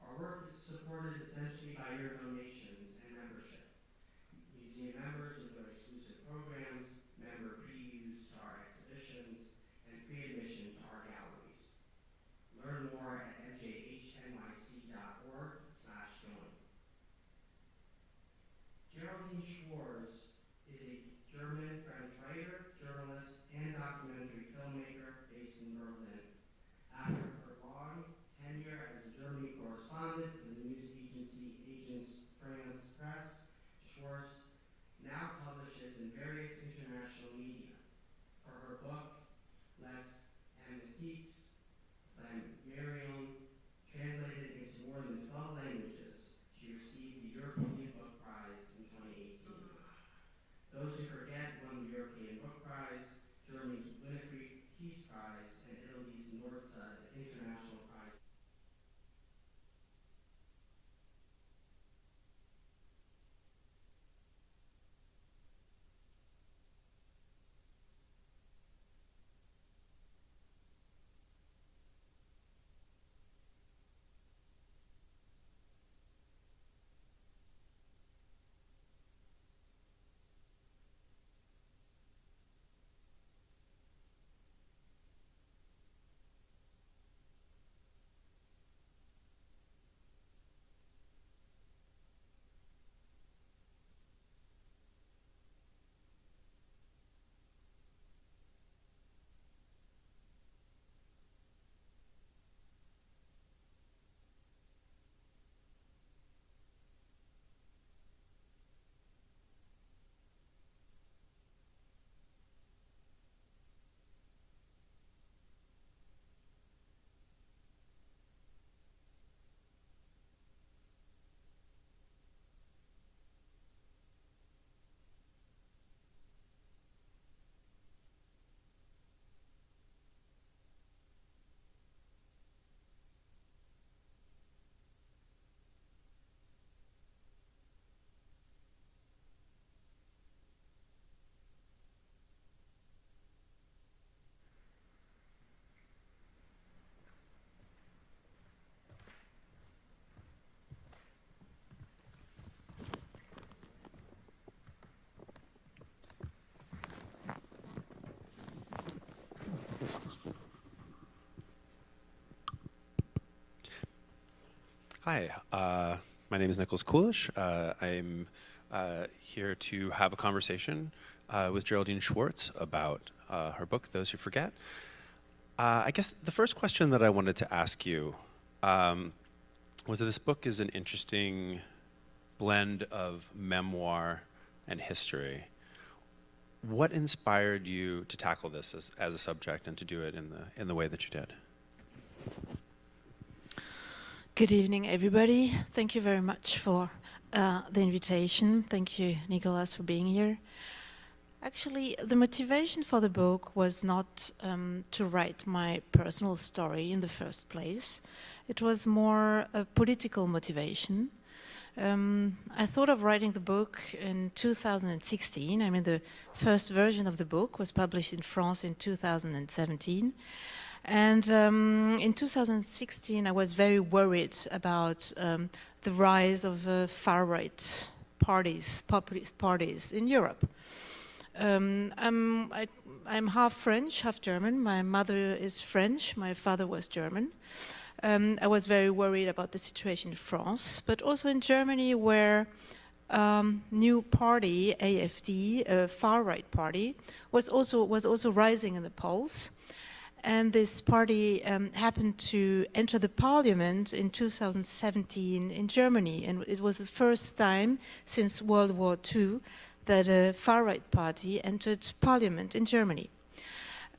Our work is supported essentially by your donations and membership. Museum members enjoy exclusive programs, member previews to our exhibitions, and free admission to our galleries. Learn more at njhnyc.org/join. Géraldine Schwarz is a German-French writer, journalist, and documentary filmmaker based in Berlin. After her long tenure as a Germany correspondent for the news agency Agence France Presse, Schwarz now publishes in various international media. For her book, Les Amnestiques, Marion, translated into more than 12 languages, she received the European Book Prize in 2018. Those Who Forget won the European Book Prize, Germany's Winifred Peace Prize, and Italy's Nordsud International Prize. Hi, my name is Nicholas Kulish. I'm here to have a conversation with Géraldine Schwarz about her book, Those Who Forget. I guess the first question that I wanted to ask you was that this book is an interesting blend of memoir and history. What inspired you to tackle this as a subject and to do it in the way that you did? Good evening, everybody. Thank you very much for the invitation. Thank you, Nicholas, for being here. Actually, the motivation for the book was not to write my personal story in the first place. It was more a political motivation. I thought of writing the book in 2016. I mean, the first version of the book was published in France in 2017. And in 2016, I was very worried about the rise of far-right parties, populist parties in Europe. I'm half French, half German. My mother is French, my father was German. I was very worried about the situation in France, but also in Germany, where new party, AfD, a far-right party, was also rising in the polls. And this party happened to enter the parliament in 2017 in Germany. And it was the first time since World War II that a far-right party entered parliament in Germany.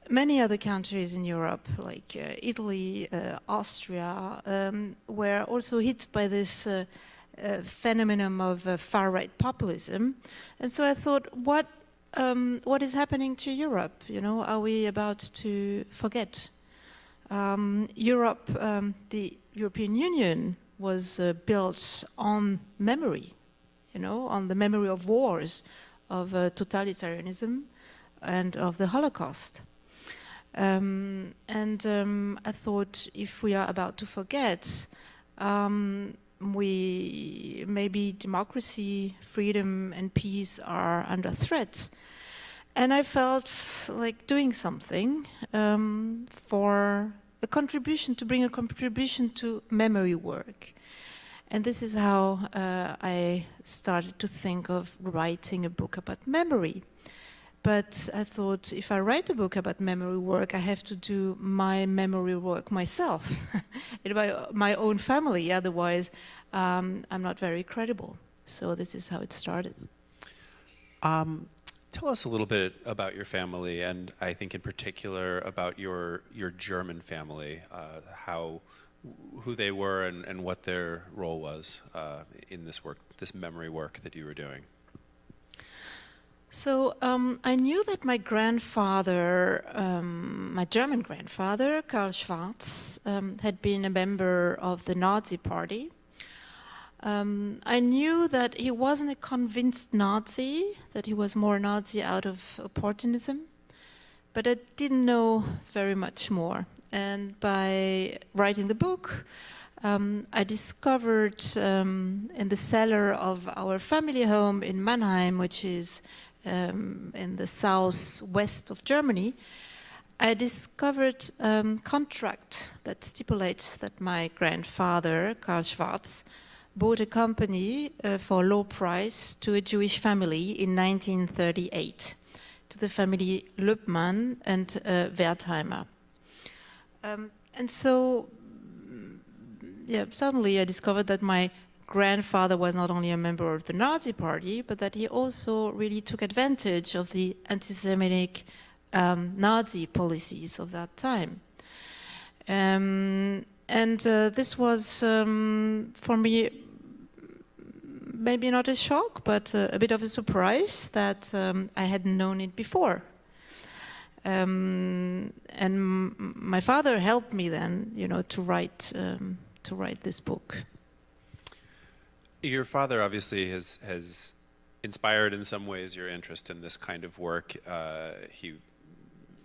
Many other countries in Europe, like Italy, Austria, were also hit by this phenomenon of far-right populism. And so I thought, what is happening to Europe? You know, are we about to forget? Europe, the European Union was built on memory, you know, on the memory of wars, of totalitarianism, and of the Holocaust. I thought, if we are about to forget, maybe democracy, freedom, and peace are under threat. And I felt like doing something for a contribution, to bring a contribution to memory work. And this is how I started to think of writing a book about memory. But I thought, if I write a book about memory work, I have to do my memory work myself, in my own family. Otherwise, I'm not very credible. So this is how it started. Tell us a little bit about your family, and I think in particular about your German family, who they were and what their role was in this work, this memory work that you were doing. So I knew that my grandfather, my German grandfather, Karl Schwarz, had been a member of the Nazi Party. I knew that he wasn't a convinced Nazi, that he was more Nazi out of opportunism, but I didn't know very much more. And by writing the book, I discovered in the cellar of our family home in Mannheim, which is in the southwest of Germany, I discovered a contract that stipulates that my grandfather, Karl Schwarz, bought a company for a low price to a Jewish family in 1938, to the family Löbmann and Wertheimer. And so, yeah, suddenly I discovered that my grandfather was not only a member of the Nazi Party, but that he also really took advantage of the anti-Semitic Nazi policies of that time. This was, for me, maybe not a shock, but a bit of a surprise that I hadn't known it before. And my father helped me then, to write this book. Your father obviously has inspired in some ways your interest in this kind of work.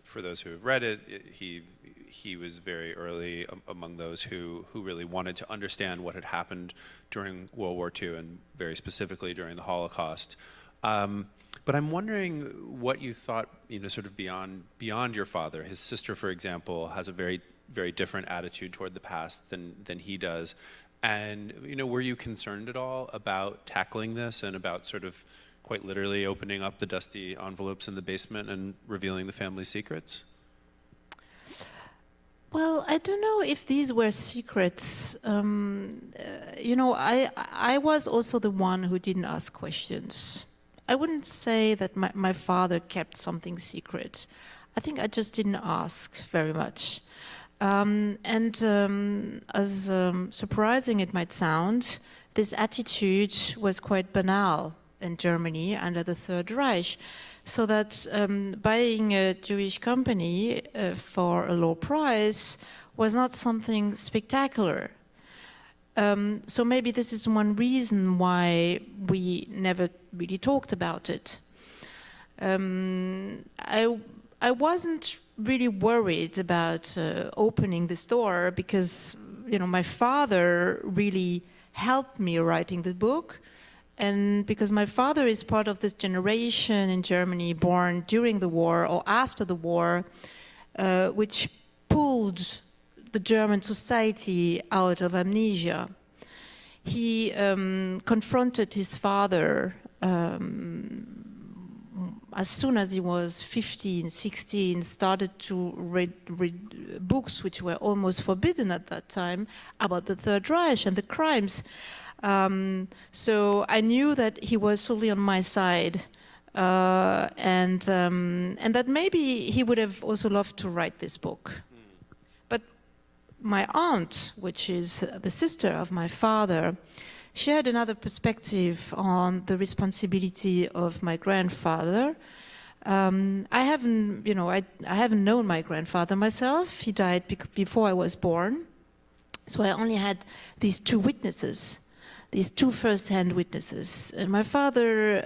For those who have read it, he was very early among those who really wanted to understand what had happened during World War II and very specifically during the Holocaust. But I'm wondering what you thought, sort of beyond your father. His sister, for example, has a very, very different attitude toward the past than he does. And, were you concerned at all about tackling this and about sort of quite literally opening up the dusty envelopes in the basement and revealing the family secrets? Well, I don't know if these were secrets. I was also the one who didn't ask questions. I wouldn't say that my father kept something secret. I think I just didn't ask very much. As surprising it might sound, this attitude was quite banal in Germany under the Third Reich, so that buying a Jewish company for a low price was not something spectacular. So maybe this is one reason why we never really talked about it. I wasn't really worried about opening this door because, my father really helped me writing the book, and because my father is part of this generation in Germany born during the war or after the war, which pulled the German society out of amnesia. He confronted his father as soon as he was 15, 16, started to read books which were almost forbidden at that time about the Third Reich and the crimes. So I knew that he was fully on my side, and that maybe he would have also loved to write this book. But my aunt, which is the sister of my father, she had another perspective on the responsibility of my grandfather. I haven't known my grandfather myself. He died before I was born. So I only had these two witnesses, these two first-hand witnesses. And my father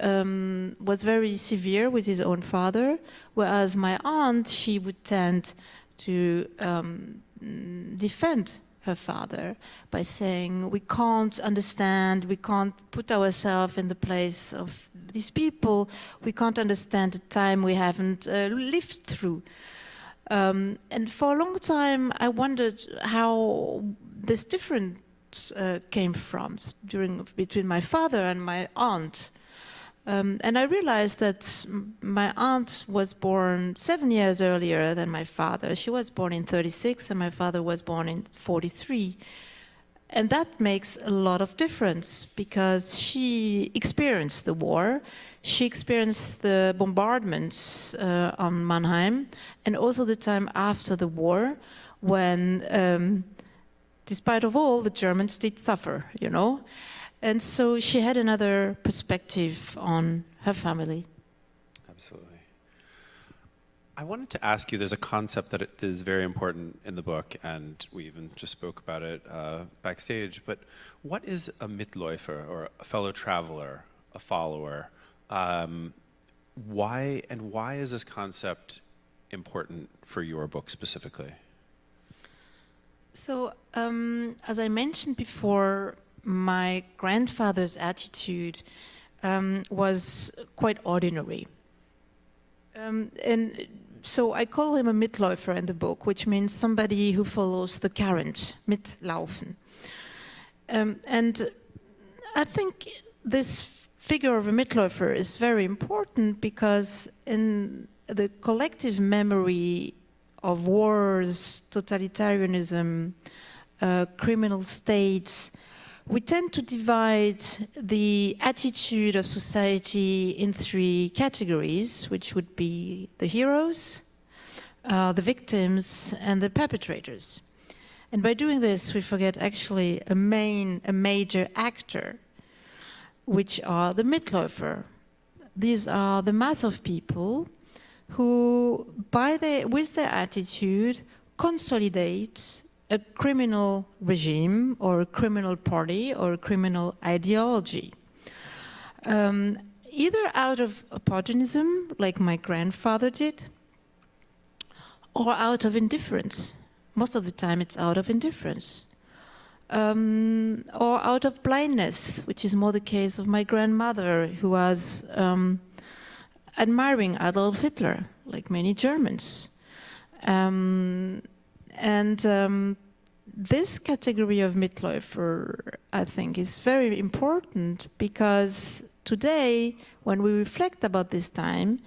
was very severe with his own father, whereas my aunt, she would tend to defend her father by saying we can't understand, we can't put ourselves in the place of these people, we can't understand the time we haven't lived through. And for a long time I wondered how this difference came from between my father and my aunt. And I realized that my aunt was born 7 years earlier than my father. She was born in 36 and my father was born in 43. And that makes a lot of difference because she experienced the war. She experienced the bombardments on Mannheim and also the time after the war when, despite of all, the Germans did suffer, you know. And so she had another perspective on her family. Absolutely. I wanted to ask you, there's a concept that is very important in the book, and we even just spoke about it backstage, but what is a Mitläufer, or a fellow traveler, a follower? Why is this concept important for your book specifically? So, as I mentioned before, my grandfather's attitude was quite ordinary. And so I call him a Mitläufer in the book, which means somebody who follows the current, mitlaufen. And I think this figure of a Mitläufer is very important because in the collective memory of wars, totalitarianism, criminal states, we tend to divide the attitude of society in 3 categories, which would be the heroes, the victims, and the perpetrators. And by doing this, we forget actually a major actor, which are the Mitläufer. These are the mass of people who, with their attitude, consolidate a criminal regime or a criminal party or a criminal ideology. Either out of opportunism, like my grandfather did, or out of indifference. Most of the time it's out of indifference. Or out of blindness, which is more the case of my grandmother, who was admiring Adolf Hitler, like many Germans. This category of Mitläufer, I think, is very important because today, when we reflect about this time,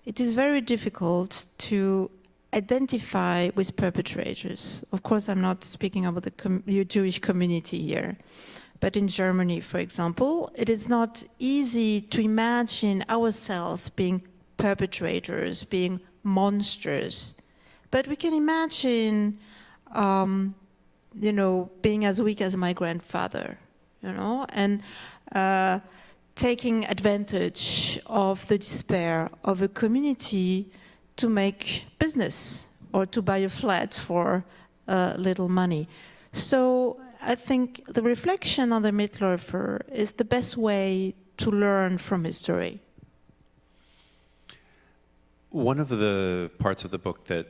it is very difficult to identify with perpetrators. Of course, I'm not speaking about the Jewish community here, but in Germany, for example, it is not easy to imagine ourselves being perpetrators, being monsters. But we can imagine, you know, being as weak as my grandfather, you know, and taking advantage of the despair of a community to make business or to buy a flat for little money. So I think the reflection on the Mitläufer is the best way to learn from history. One of the parts of the book that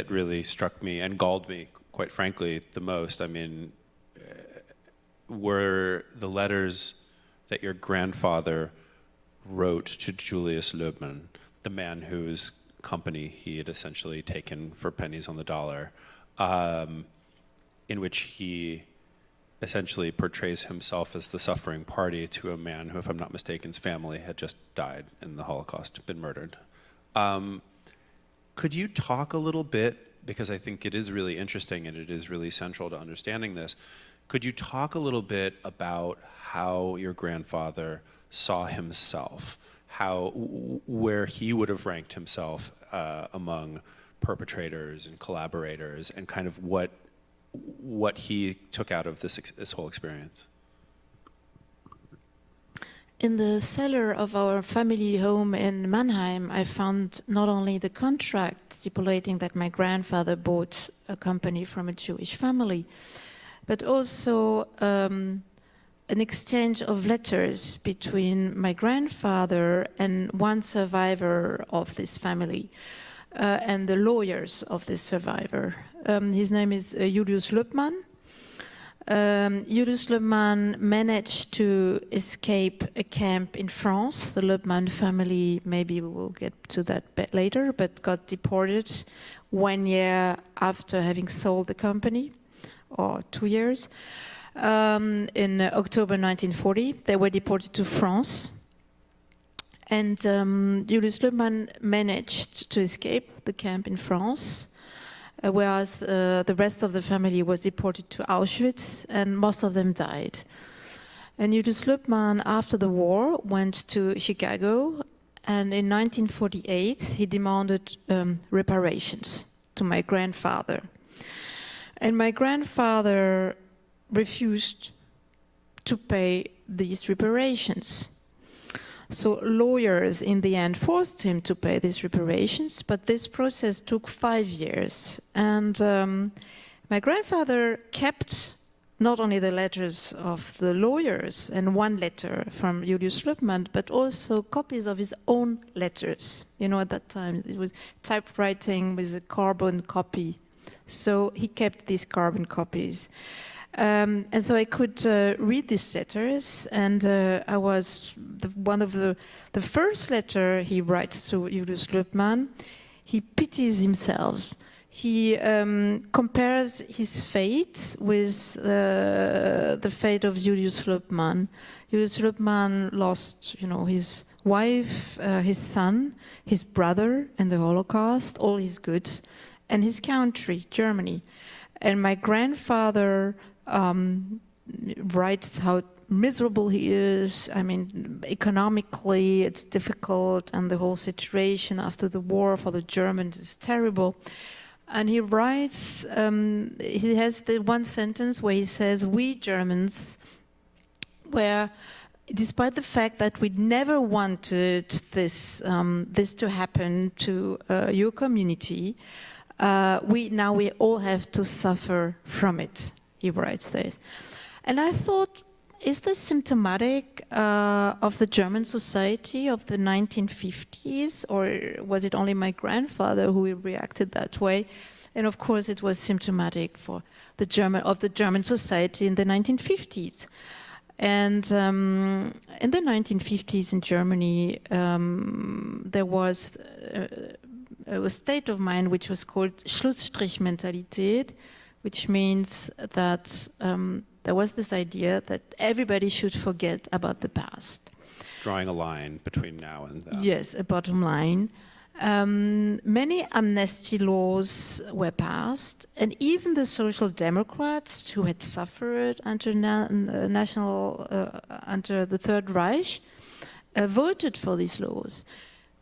really struck me and galled me, quite frankly, the most, I mean, were the letters that your grandfather wrote to Julius Löbmann, the man whose company he had essentially taken for pennies on the dollar, in which he essentially portrays himself as the suffering party to a man who, if I'm not mistaken, his family had just died in the Holocaust, been murdered. Could you talk a little bit, because I think it is really interesting and it is really central to understanding this, could you talk a little bit about how your grandfather saw himself, where he would have ranked himself among perpetrators and collaborators, and kind of what he took out of this whole experience? In the cellar of our family home in Mannheim, I found not only the contract stipulating that my grandfather bought a company from a Jewish family, but also an exchange of letters between my grandfather and one survivor of this family, and the lawyers of this survivor. His name is Julius Löbmann, Julius Leubmann managed to escape a camp in France. The Leubmann family, maybe we will get to that bit later, but got deported 1 year after having sold the company, or 2 years. In October 1940, they were deported to France. And Julius Leubmann managed to escape the camp in France, whereas the rest of the family was deported to Auschwitz, and most of them died. And Julius Leubmann, after the war, went to Chicago, and in 1948 he demanded reparations to my grandfather. And my grandfather refused to pay these reparations. So lawyers in the end forced him to pay these reparations, but this process took 5 years. And my grandfather kept not only the letters of the lawyers and one letter from Julius Leubmann, but also copies of his own letters. You know, at that time it was typewriting with a carbon copy. So he kept these carbon copies. And so I could read these letters, and I was one of the first letter he writes to Julius Leubmann. He pities himself. He compares his fate with the fate of Julius Leubmann. Julius Leubmann lost, you know, his wife, his son, his brother in the Holocaust, all his goods, and his country, Germany. And my grandfather writes how miserable he is. I mean, economically it's difficult, and the whole situation after the war for the Germans is terrible. And he writes, he has the one sentence where he says, "We Germans were, despite the fact that we never wanted this to happen to your community, we all have to suffer from it." He writes this. And I thought, is this symptomatic of the German society of the 1950s, or was it only my grandfather who reacted that way? And of course it was symptomatic for the German society in the 1950s. And in the 1950s in Germany, there was a state of mind which was called Schlussstrich-Mentalität, which means that there was this idea that everybody should forget about the past. Drawing a line between now and then. Yes, a bottom line. Many amnesty laws were passed, and even the Social Democrats who had suffered under under the Third Reich voted for these laws.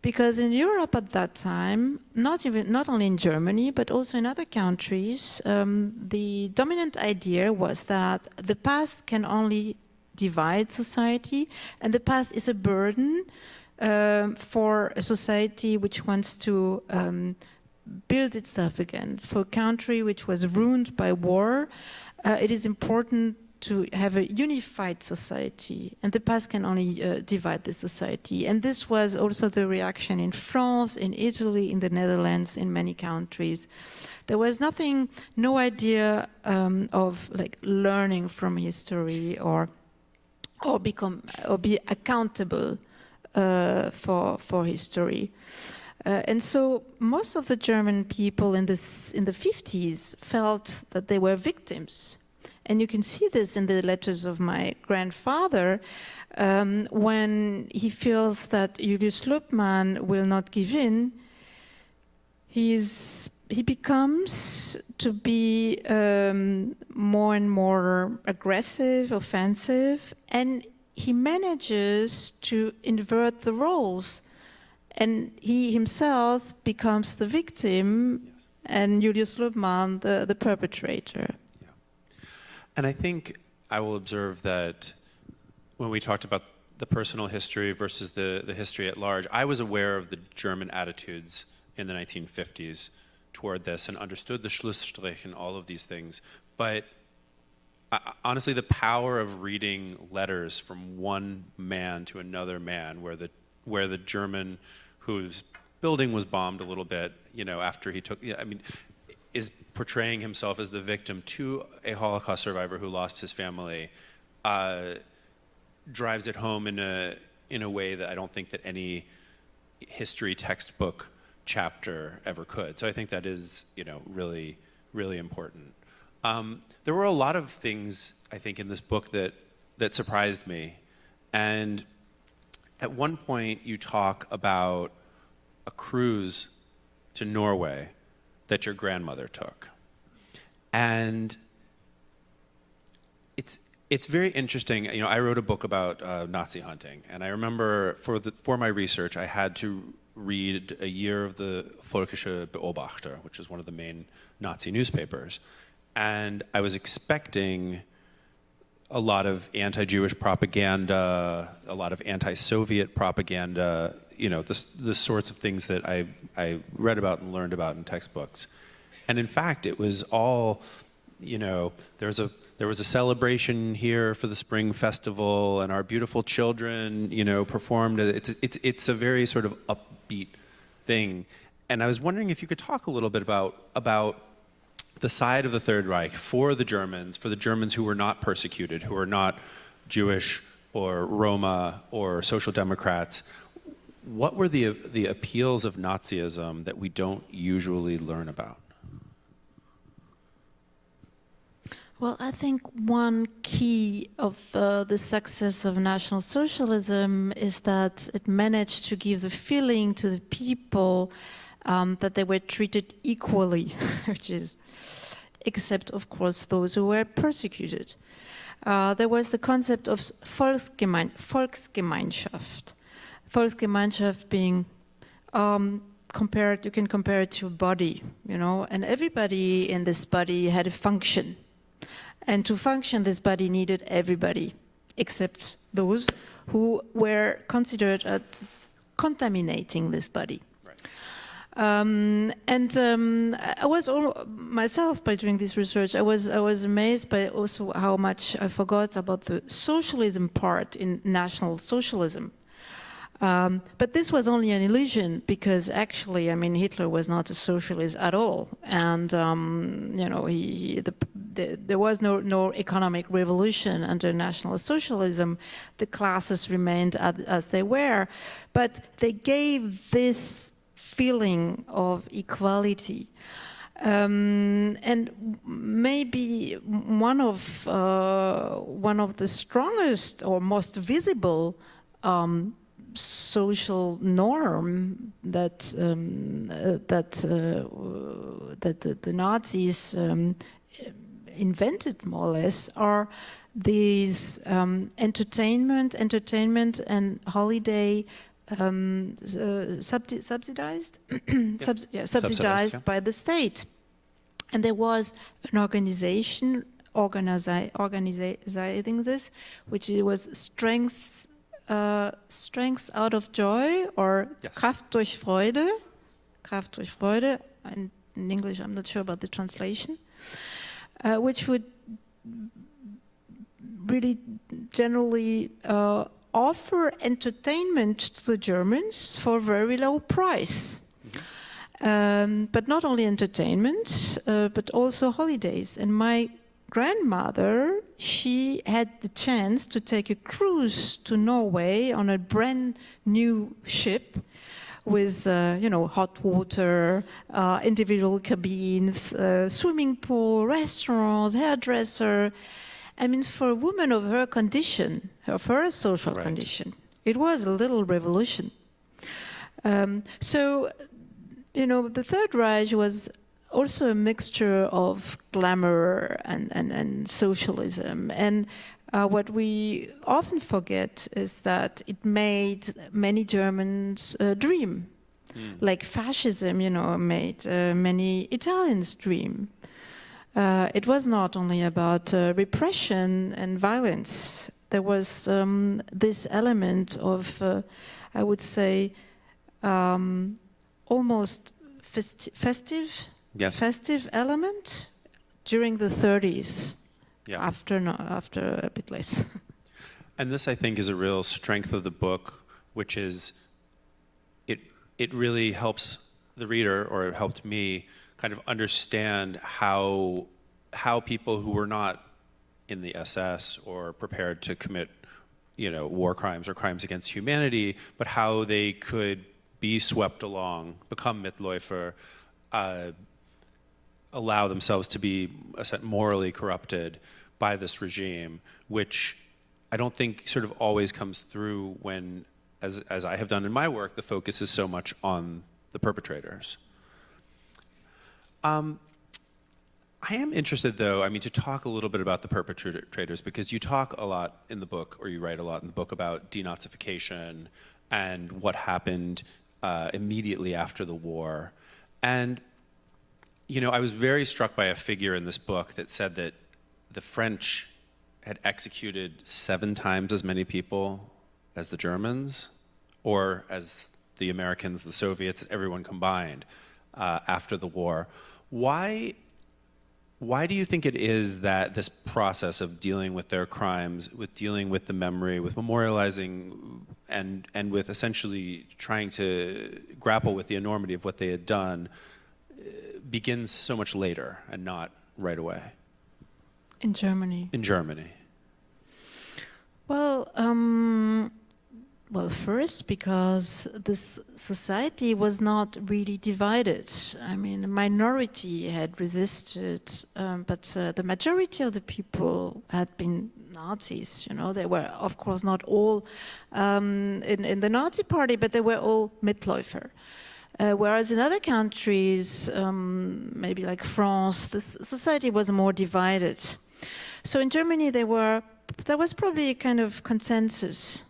Because in Europe at that time, not only in Germany, but also in other countries, the dominant idea was that the past can only divide society, and the past is a burden for a society which wants to build itself again. For a country which was ruined by war, it is important to have a unified society, and the past can only divide the society. And this was also the reaction in France, in Italy, in the Netherlands, in many countries. There was no idea of like learning from history or be accountable for history. And so most of the German people in the 50s felt that they were victims. And you can see this in the letters of my grandfather when he feels that Julius Leubmann will not give in. He becomes to be more and more aggressive, offensive, and he manages to invert the roles. And he himself becomes the victim, yes, and Julius Leubmann the perpetrator. And I think I will observe that when we talked about the personal history versus the history at large, I was aware of the German attitudes in the 1950s toward this and understood the Schlussstrich and all of these things. But honestly, the power of reading letters from one man to another man, where the German whose building was bombed a little bit, you know, after he took, I mean, is portraying himself as the victim to a Holocaust survivor who lost his family, drives it home in a way that I don't think that any history textbook chapter ever could. So I think that is, really, really important. There were a lot of things, I think, in this book that surprised me. And at one point, you talk about a cruise to Norway that your grandmother took. And it's very interesting. I wrote a book about Nazi hunting, and I remember for my research, I had to read a year of the Völkische Beobachter, which is one of the main Nazi newspapers. And I was expecting a lot of anti-Jewish propaganda, a lot of anti-Soviet propaganda, the sorts of things that I read about and learned about in textbooks. And in fact, it was all, there was a celebration here for the Spring Festival, and our beautiful children, performed. It's a very sort of upbeat thing. And I was wondering if you could talk a little bit about the side of the Third Reich for the Germans who were not persecuted, who were not Jewish or Roma or Social Democrats. What were the appeals of Nazism that we don't usually learn about? Well, I think one key of the success of National Socialism is that it managed to give the feeling to the people that they were treated equally, which is, except of course those who were persecuted. There was the concept of Volksgemeinschaft. Volksgemeinschaft being you can compare it to a body, and everybody in this body had a function. And to function, this body needed everybody, except those who were considered as contaminating this body. I was myself, by doing this research, I was amazed by also how much I forgot about the socialism part in National Socialism. But this was only an illusion, because actually, Hitler was not a socialist at all, and there was no economic revolution under National Socialism. The classes remained as they were, but they gave this feeling of equality. And maybe one of the strongest or most visible social norm that the Nazis invented, more or less, are these entertainment and holiday subsidized Subsidized by the state. And there was an organization organizing this, which was strength out of joy, or yes. Kraft durch Freude. Kraft durch Freude. In English, I'm not sure about the translation. Which would really generally offer entertainment to the Germans for a very low price. Mm-hmm. But not only entertainment, but also holidays. And my grandmother, she had the chance to take a cruise to Norway on a brand new ship with, hot water, individual cabins, swimming pool, restaurants, hairdresser. For a woman of her condition, of her social right. condition, it was a little revolution. So, the Third Reich was also a mixture of glamour and socialism. And what we often forget is that it made many Germans dream. Like fascism, made many Italians dream. It was not only about repression and violence. There was this element of, I would say, almost festive element during the 30s. Yeah. After a bit less. And this, I think, is a real strength of the book, which is it really helps the reader, or it helped me kind of understand how people who were not in the SS or prepared to commit, war crimes or crimes against humanity, but how they could be swept along, become Mitläufer, allow themselves to be morally corrupted by this regime, which I don't think sort of always comes through when, as I have done in my work, the focus is so much on the perpetrators. I am interested, though, to talk a little bit about the perpetrators, because you talk a lot in the book, or you write a lot in the book, about denazification and what happened immediately after the war. And, I was very struck by a figure in this book that said that the French had executed 7 times as many people as the Germans, or as the Americans, the Soviets, everyone combined after the war. Why do you think it is that this process of dealing with their crimes, with dealing with the memory, with memorializing, and with essentially trying to grapple with the enormity of what they had done, begins so much later and not right away? In Germany? In Germany. Well, first, because this society was not really divided. A minority had resisted, but the majority of the people had been Nazis. They were, of course, not all in the Nazi party, but they were all Mitläufer. Whereas in other countries, maybe like France, the society was more divided. So in Germany, there was probably a kind of consensus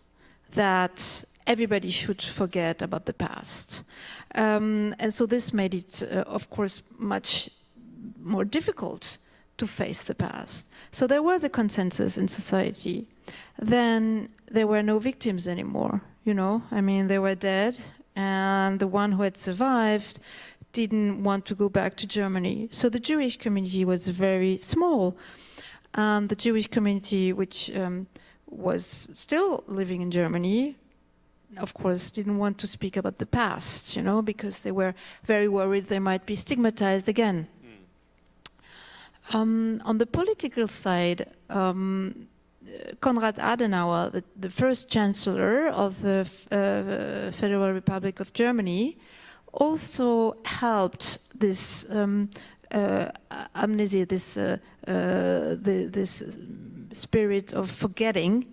that everybody should forget about the past. And so this made it, of course, much more difficult to face the past. So there was a consensus in society. Then there were no victims anymore, they were dead, and the one who had survived didn't want to go back to Germany. So the Jewish community was very small. The Jewish community, which was still living in Germany, of course, didn't want to speak about the past, because they were very worried they might be stigmatized again. On the political side, Konrad Adenauer, the first chancellor of the Federal Republic of Germany, also helped this amnesia, this spirit of forgetting,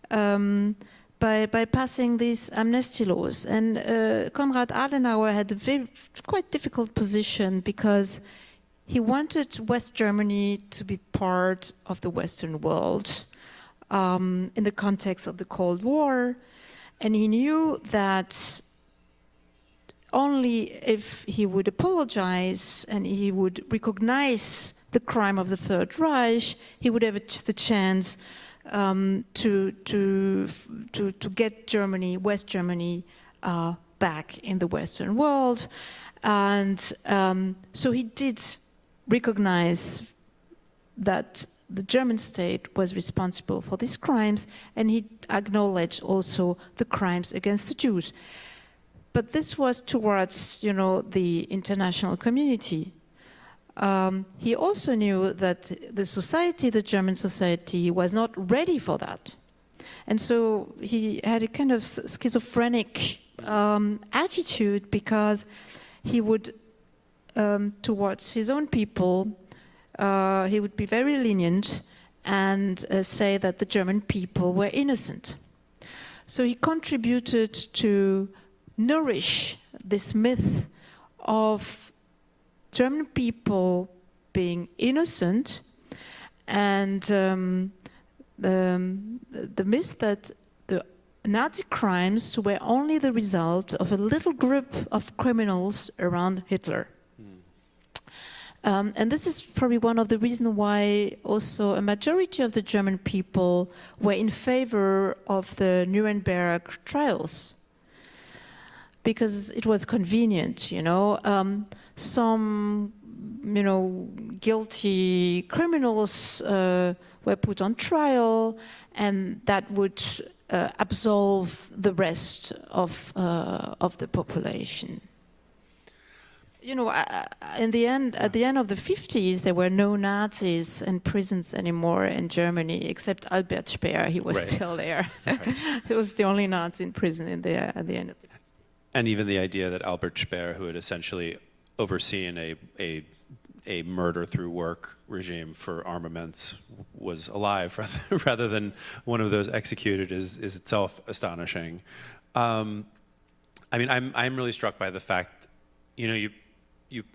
by passing these amnesty laws. And Konrad Adenauer had a quite difficult position, because he wanted West Germany to be part of the Western world in the context of the Cold War. And he knew that only if he would apologize and he would recognize the crime of the Third Reich, he would have the chance to get Germany, West Germany, back in the Western world. And so he did recognize that the German state was responsible for these crimes, and he acknowledged also the crimes against the Jews. But this was towards, the international community. He also knew that the German society, was not ready for that. And so he had a kind of schizophrenic attitude, because he would, towards his own people, he would be very lenient and say that the German people were innocent. So he contributed to nourish this myth of German people being innocent, and the myth that the Nazi crimes were only the result of a little group of criminals around Hitler. And this is probably one of the reasons why also a majority of the German people were in favor of the Nuremberg trials, because it was convenient, some, guilty criminals were put on trial, and that would absolve the rest of the population. you know, in the end, at the end of the 50s, there were no Nazis in prisons anymore in Germany, except Albert Speer. He was still there. Right. He was the only Nazi in prison at the end of the. And even the idea that Albert Speer, who had essentially overseen a murder through work regime for armaments, was alive rather than one of those executed is itself astonishing. I mean, I'm really struck by the fact, you know,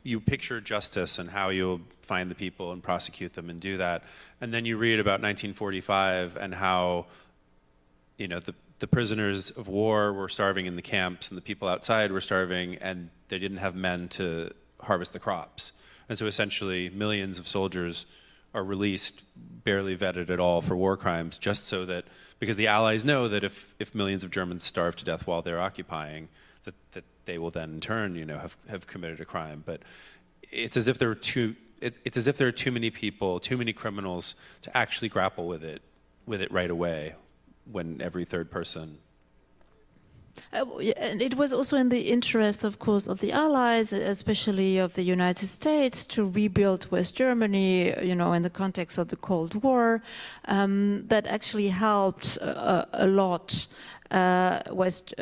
you picture justice and how you'll find the people and prosecute them and do that, and then you read about 1945 and how, you know, the prisoners of war were starving in the camps and the people outside were starving, and they didn't have men to harvest the crops. And so essentially millions of soldiers are released, barely vetted at all for war crimes, just so that, because the Allies know that if millions of Germans starve to death while they're occupying, that they will then in turn, you know, have committed a crime. But it's as if there are too many people, too many criminals to actually grapple with it right away, when every third person. And it was also in the interest, of course, of the Allies, especially of the United States, to rebuild West Germany, you know, in the context of the Cold War, that actually helped a lot West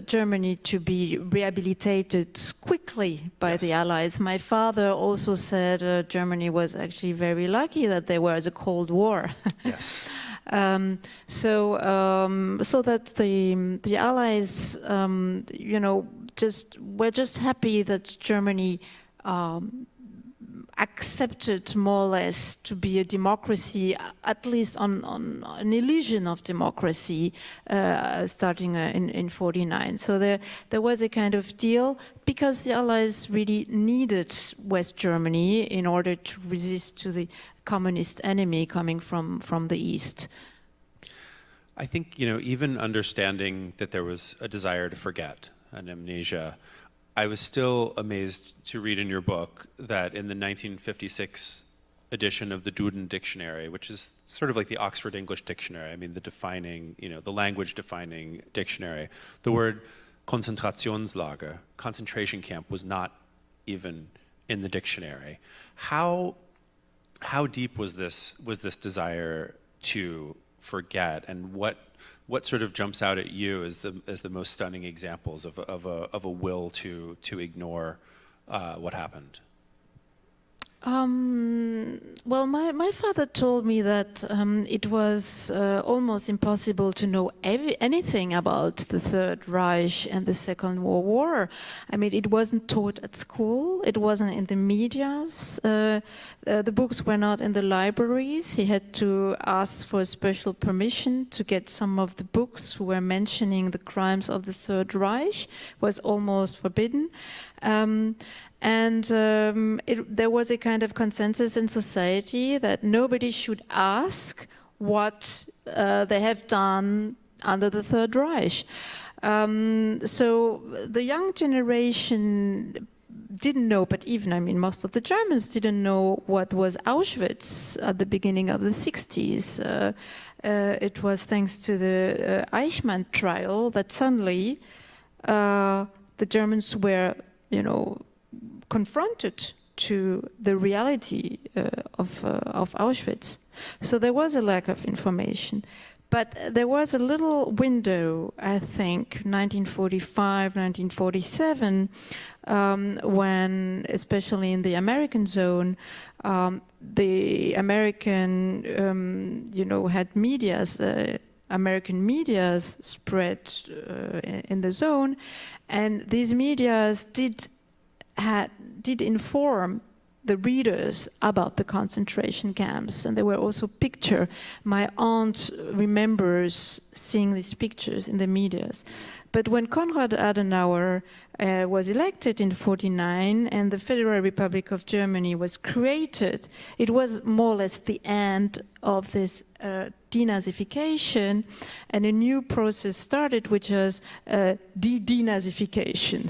Germany to be rehabilitated quickly by the Allies. My father also said Germany was actually very lucky that there was a Cold War. Yes. So that the Allies, you know, were just happy that Germany accepted more or less to be a democracy, at least on an illusion of democracy, starting in 49. So there was a kind of deal, because the Allies really needed West Germany in order to resist to the communist enemy coming from the East. I think, you know, even understanding that there was a desire to forget, an amnesia, I was still amazed to read in your book that in the 1956 edition of the Duden Dictionary, which is sort of like the Oxford English Dictionary, I mean the defining, you know, the language defining dictionary, the word Konzentrationslager, concentration camp, was not even in the dictionary. How deep was this desire to forget, and what sort of jumps out at you as the most stunning examples of a will to ignore what happened? Well, my father told me that it was almost impossible to know anything about the Third Reich and the Second World War. I mean, it wasn't taught at school, it wasn't in the medias, the books were not in the libraries. He had to ask for a special permission to get some of the books who were mentioning the crimes of the Third Reich. It was almost forbidden. And there was a kind of consensus in society that nobody should ask what they have done under the Third Reich. So the young generation didn't know, but even, I mean, most of the Germans didn't know what was Auschwitz at the beginning of the 60s. It was thanks to the Eichmann trial that suddenly the Germans were, you know, confronted to the reality of Auschwitz. So there was a lack of information. But there was a little window, I think, 1945, 1947, when, especially in the American zone, the American, you know, had medias, American medias spread in the zone, and these medias did inform the readers about the concentration camps, and there were also pictures. My aunt remembers seeing these pictures in the medias. But when Konrad Adenauer was elected in 49 and the Federal Republic of Germany was created, it was more or less the end of this denazification, and a new process started, which was de-denazification,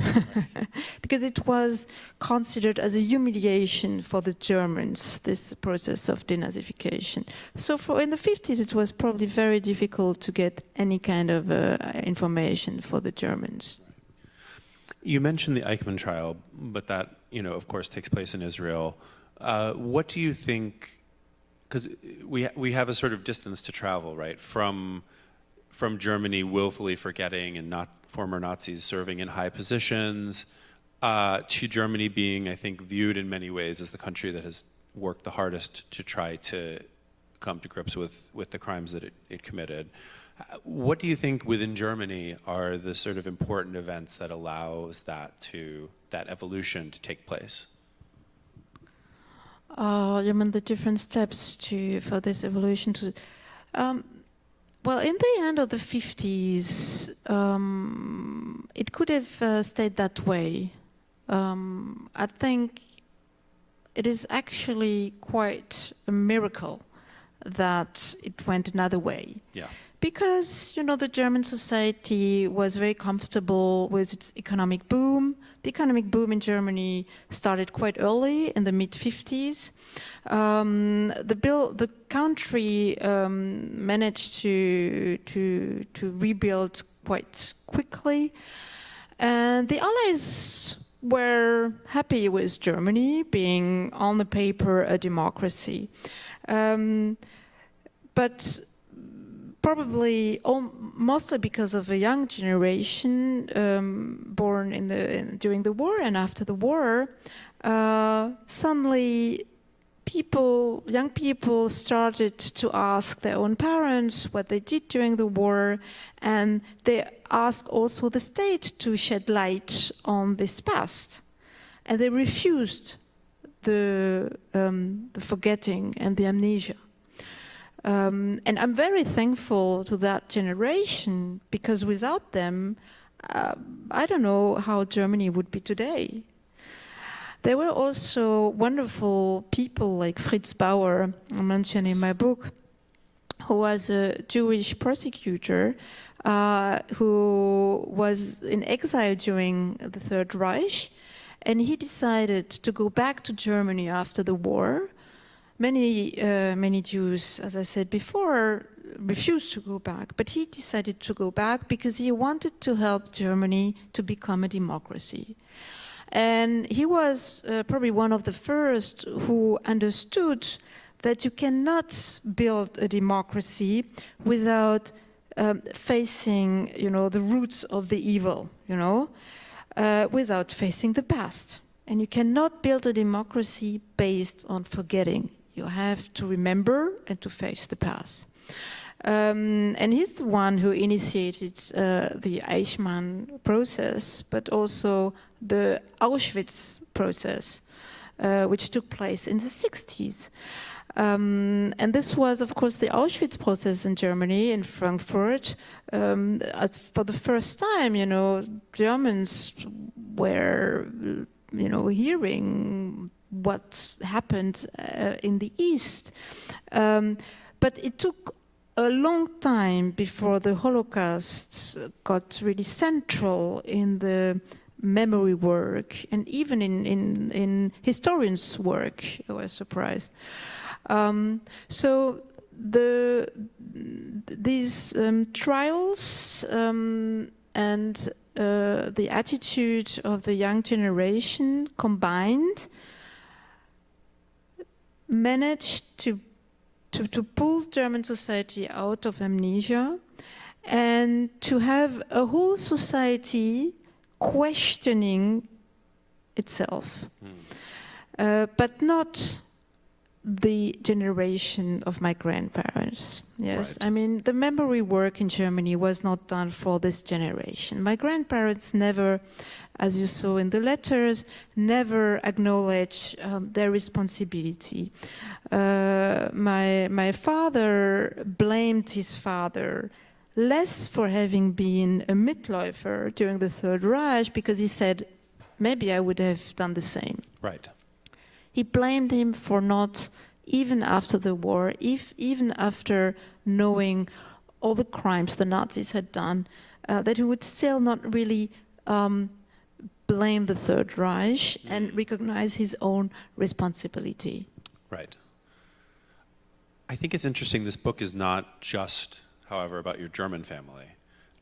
because it was considered as a humiliation for the Germans, this process of denazification. So in the 50s, it was probably very difficult to get any kind of information for the Germans. You mentioned the Eichmann trial, but that of course, takes place in Israel. What do you think? Because we have a sort of distance to travel, right? From Germany willfully forgetting and not former Nazis serving in high positions, to Germany being, I think, viewed in many ways as the country that has worked the hardest to try to come to grips with the crimes that it committed. What do you think within Germany are the sort of important events that allows that evolution to take place? You mean the different steps for this evolution to... well, in the end of the 50s, it could have stayed that way. I think it is actually quite a miracle that it went another way. Yeah. Because, the German society was very comfortable with its economic boom. The economic boom in Germany started quite early, in the mid-50s. The country managed to rebuild quite quickly. And the Allies were happy with Germany being, on the paper, a democracy. But probably mostly because of a young generation born during the war and after the war, suddenly young people started to ask their own parents what they did during the war, and they asked also the state to shed light on this past, and they refused the forgetting and the amnesia. And I'm very thankful to that generation, because without them, I don't know how Germany would be today. There were also wonderful people like Fritz Bauer, I mentioned in my book, who was a Jewish persecutor who was in exile during the Third Reich, and he decided to go back to Germany after the war. Many Jews, as I said before, refused to go back, but he decided to go back because he wanted to help Germany to become a democracy. And he was probably one of the first who understood that you cannot build a democracy without facing, the roots of the evil, without facing the past. And you cannot build a democracy based on forgetting. You have to remember and to face the past. And he's the one who initiated the Eichmann process, but also the Auschwitz process, which took place in the 60s. And this was, of course, the Auschwitz process in Germany, in Frankfurt. As for the first time, Germans were, hearing what happened in the East. But it took a long time before the Holocaust got really central in the memory work, and even in historians' work. I was surprised. So these trials and the attitude of the young generation combined managed to pull German society out of amnesia and to have a whole society questioning itself, but not the generation of my grandparents. Yes, right. I mean, the memory work in Germany was not done for this generation. My grandparents never, as you saw in the letters, never acknowledged their responsibility. My father blamed his father less for having been a Mitläufer during the Third Reich, because he said, maybe I would have done the same. Right. He blamed him for not, even after the war, even after knowing all the crimes the Nazis had done, that he would still not really blame the Third Reich and recognize his own responsibility. Right. I think it's interesting, this book is not just, however, about your German family.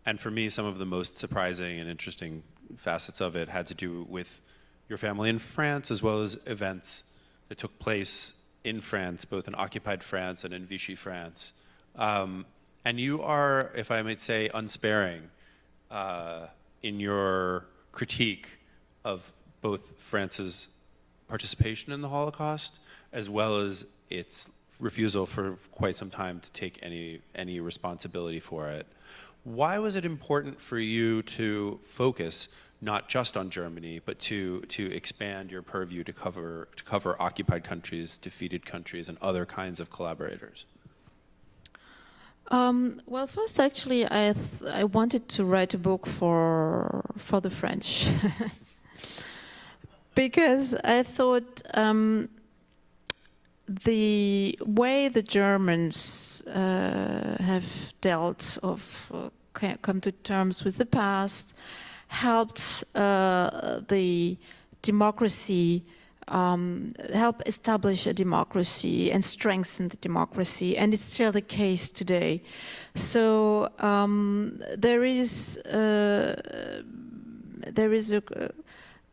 And for me, some of the most surprising and interesting facets of it had to do with your family in France, as well as events that took place in France, both in occupied France and in Vichy France. And you are, if I might say, unsparing in your critique of both France's participation in the Holocaust, as well as its refusal for quite some time to take any responsibility for it. Why was it important for you to focus not just on Germany, but to expand your purview to cover occupied countries, defeated countries, and other kinds of collaborators? Well, first, actually, I wanted to write a book for the French, because I thought the way the Germans have dealt come to terms with the past helped the democracy, help establish a democracy and strengthen the democracy, and it's still the case today. So there is a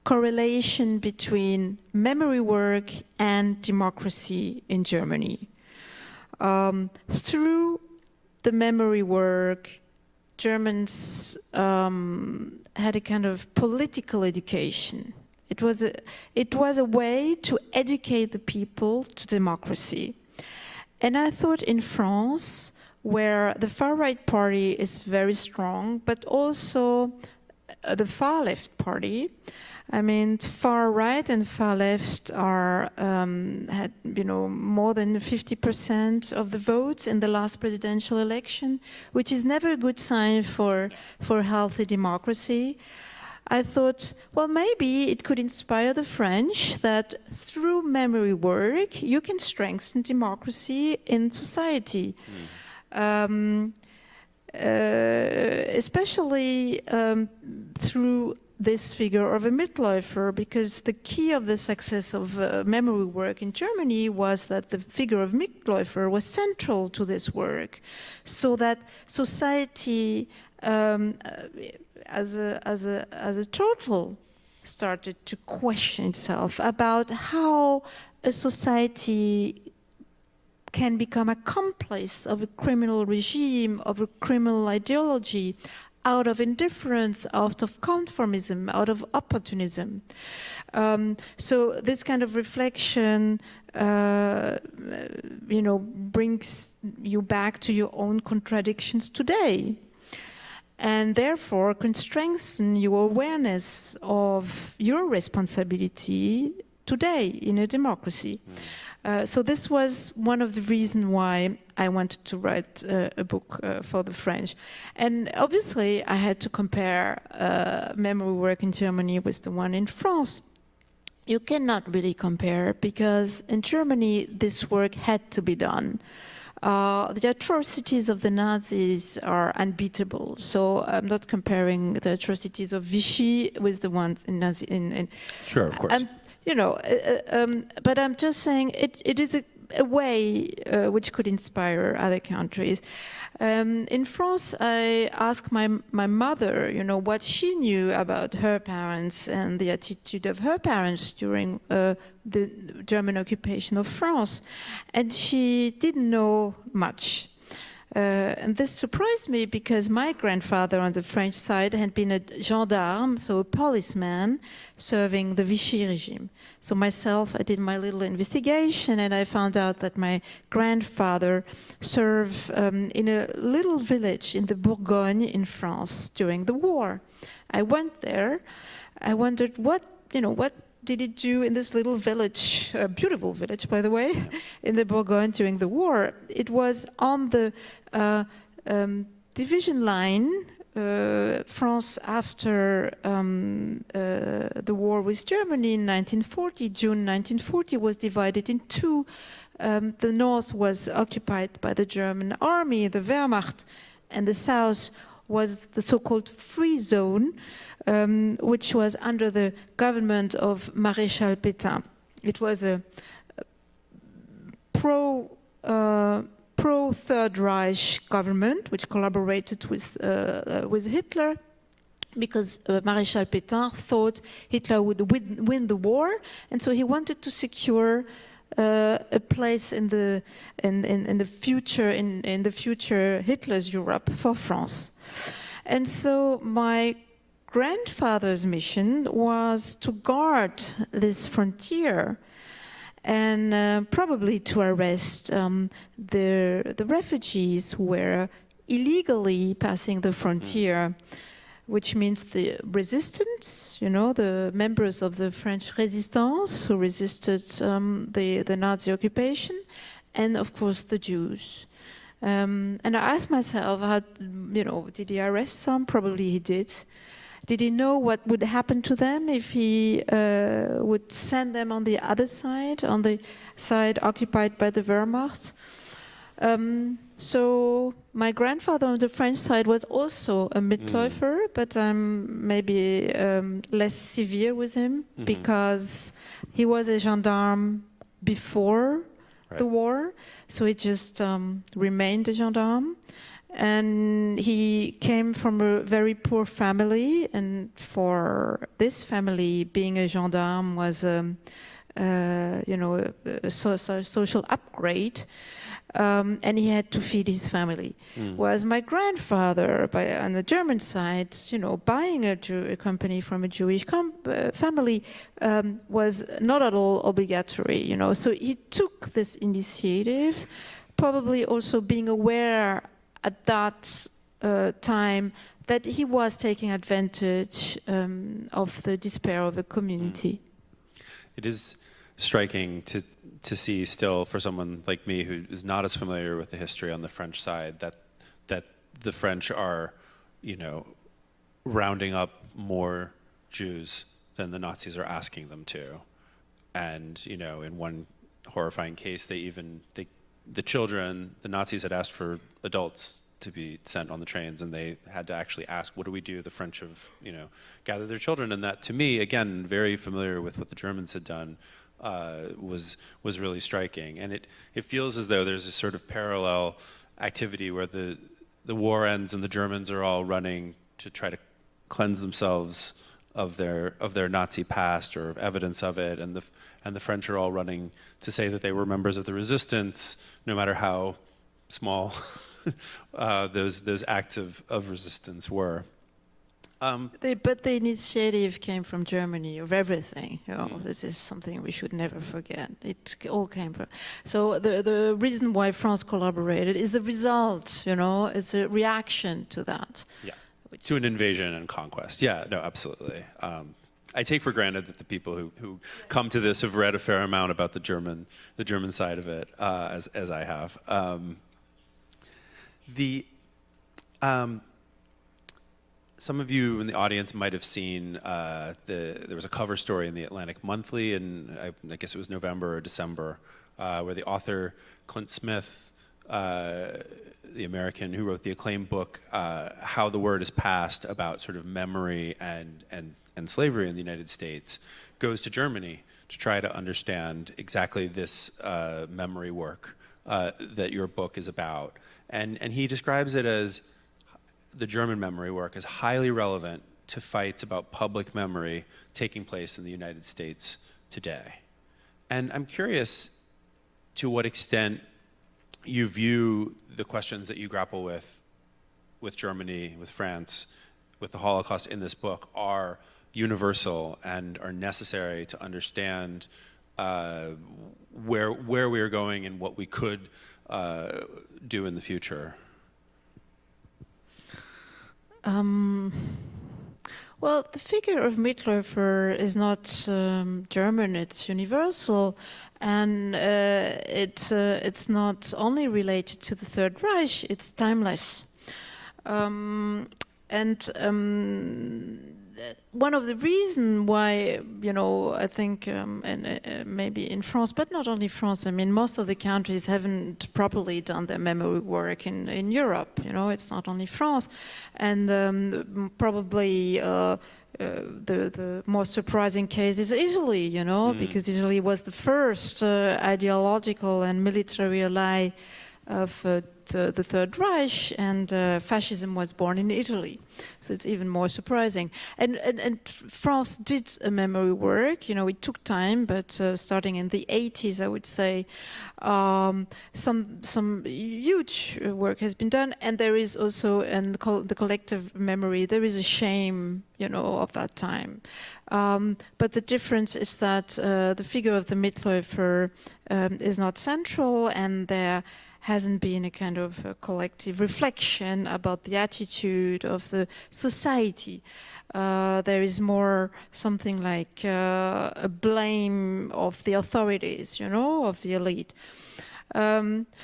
correlation between memory work and democracy in Germany. Through the memory work, Germans had a kind of political education. It was a way to educate the people to democracy. And I thought in France, where the far-right party is very strong, but also the far-left party, I mean, far right and far left are had more than 50% of the votes in the last presidential election, which is never a good sign for healthy democracy. I thought, well, maybe it could inspire the French that through memory work you can strengthen democracy in society. Especially through this figure of a Mitläufer, because the key of the success of memory work in Germany was that the figure of Mitläufer was central to this work, so that society as a total started to question itself about how a society can become accomplice of a criminal regime, of a criminal ideology, out of indifference, out of conformism, out of opportunism. So this kind of reflection, brings you back to your own contradictions today, and therefore can strengthen your awareness of your responsibility today in a democracy. So this was one of the reasons why I wanted to write a book for the French. And obviously I had to compare memory work in Germany with the one in France. You cannot really compare, because in Germany this work had to be done. The atrocities of the Nazis are unbeatable, so I'm not comparing the atrocities of Vichy with the ones in Nazi. Sure, of course. But I'm just saying it is a way which could inspire other countries. In France, I asked my mother, what she knew about her parents and the attitude of her parents during the German occupation of France, and she didn't know much. And this surprised me, because my grandfather on the French side had been a gendarme, so a policeman, serving the Vichy regime. So myself, I did my little investigation, and I found out that my grandfather served in a little village in the Bourgogne in France during the war. I went there. I wondered what did he do in this little village, a beautiful village, by the way, in the Bourgogne during the war. It was on the division line. France, after the war with Germany in 1940, June 1940, was divided in two. The north was occupied by the German army, the Wehrmacht, and the south was the so-called free zone, which was under the government of Maréchal Pétain. It was a pro-Third Reich government, which collaborated with Hitler, because Maréchal Pétain thought Hitler would win the war, and so he wanted to secure a place in the future Hitler's Europe for France. And so my grandfather's mission was to guard this frontier and probably to arrest the refugees who were illegally passing the frontier, which means the resistance, you know, the members of the French resistance who resisted the Nazi occupation, and of course the Jews. And I asked myself, you know, did he arrest some? Probably he did. Did he know what would happen to them if he would send them on the other side, on the side occupied by the Wehrmacht? So my grandfather on the French side was also a Mitläufer, but I'm maybe less severe with him because he was a gendarme before the war, so he just remained a gendarme. And he came from a very poor family, and for this family, being a gendarme was, you know, a social upgrade. And he had to feed his family. Whereas my grandfather, on the German side, you know, buying a company from a Jewish family was not at all obligatory, you know. So he took this initiative, probably also being aware at that time that he was taking advantage of the despair of the community. It is striking to see still, for someone like me who is not as familiar with the history on the French side, that the French are, you know, rounding up more Jews than the Nazis are asking them to. And, you know, in one horrifying case, the children, the Nazis had asked for adults to be sent on the trains, and they had to actually ask, what do we do? The French have, you know, gathered their children. And that, to me, again, very familiar with what the Germans had done, was really striking. And it feels as though there's a sort of parallel activity where the war ends and the Germans are all running to try to cleanse themselves of their Nazi past or of evidence of it, and the French are all running to say that they were members of the resistance, no matter how small those acts of resistance were. But the initiative came from Germany of everything. You know, this is something we should never forget. It all came from. So the reason why France collaborated is the result. You know, it's a reaction to that. Yeah, to an invasion and conquest. Yeah, no, absolutely. I take for granted that the people who come to this have read a fair amount about the German side of it, as I have. Some of you in the audience might have seen there was a cover story in the Atlantic Monthly, and I guess it was November or December, where the author Clint Smith, the American who wrote the acclaimed book How the Word is Passed, about sort of memory and slavery in the United States, goes to Germany to try to understand exactly this memory work that your book is about. And he describes it as the German memory work is highly relevant to fights about public memory taking place in the United States today. And I'm curious to what extent you view the questions that you grapple with Germany, with France, with the Holocaust in this book are universal and are necessary to understand where we are going and what we could do in the future. Well, the figure of Mitläufer is not German, it's universal, and it's not only related to the Third Reich, it's timeless. One of the reasons why, you know, I think maybe in France, but not only France, I mean, most of the countries haven't properly done their memory work in Europe, you know, it's not only France. And probably the most surprising case is Italy, you know, because Italy was the first ideological and military ally of the Third Reich, and fascism was born in Italy. So it's even more surprising. And France did a memory work. You know, it took time, but starting in the 80s, I would say, some huge work has been done. And there is also in the collective memory, there is a shame, you know, of that time. But the difference is that the figure of the Mitläufer is not central, and there hasn't been a kind of a collective reflection about the attitude of the society. There is more something like a blame of the authorities, you know, of the elite.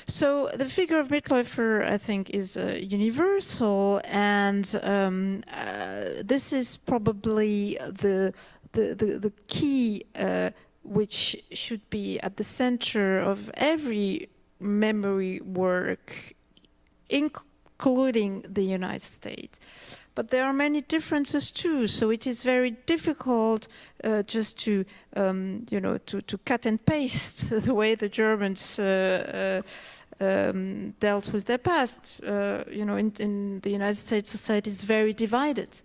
So the figure of Mitläufer, I think, is universal, and this is probably the key which should be at the center of every memory work, including the United States. But there are many differences too, so it is very difficult just to, you know, to cut and paste the way the Germans dealt with their past. You know, in the United States, society is very divided.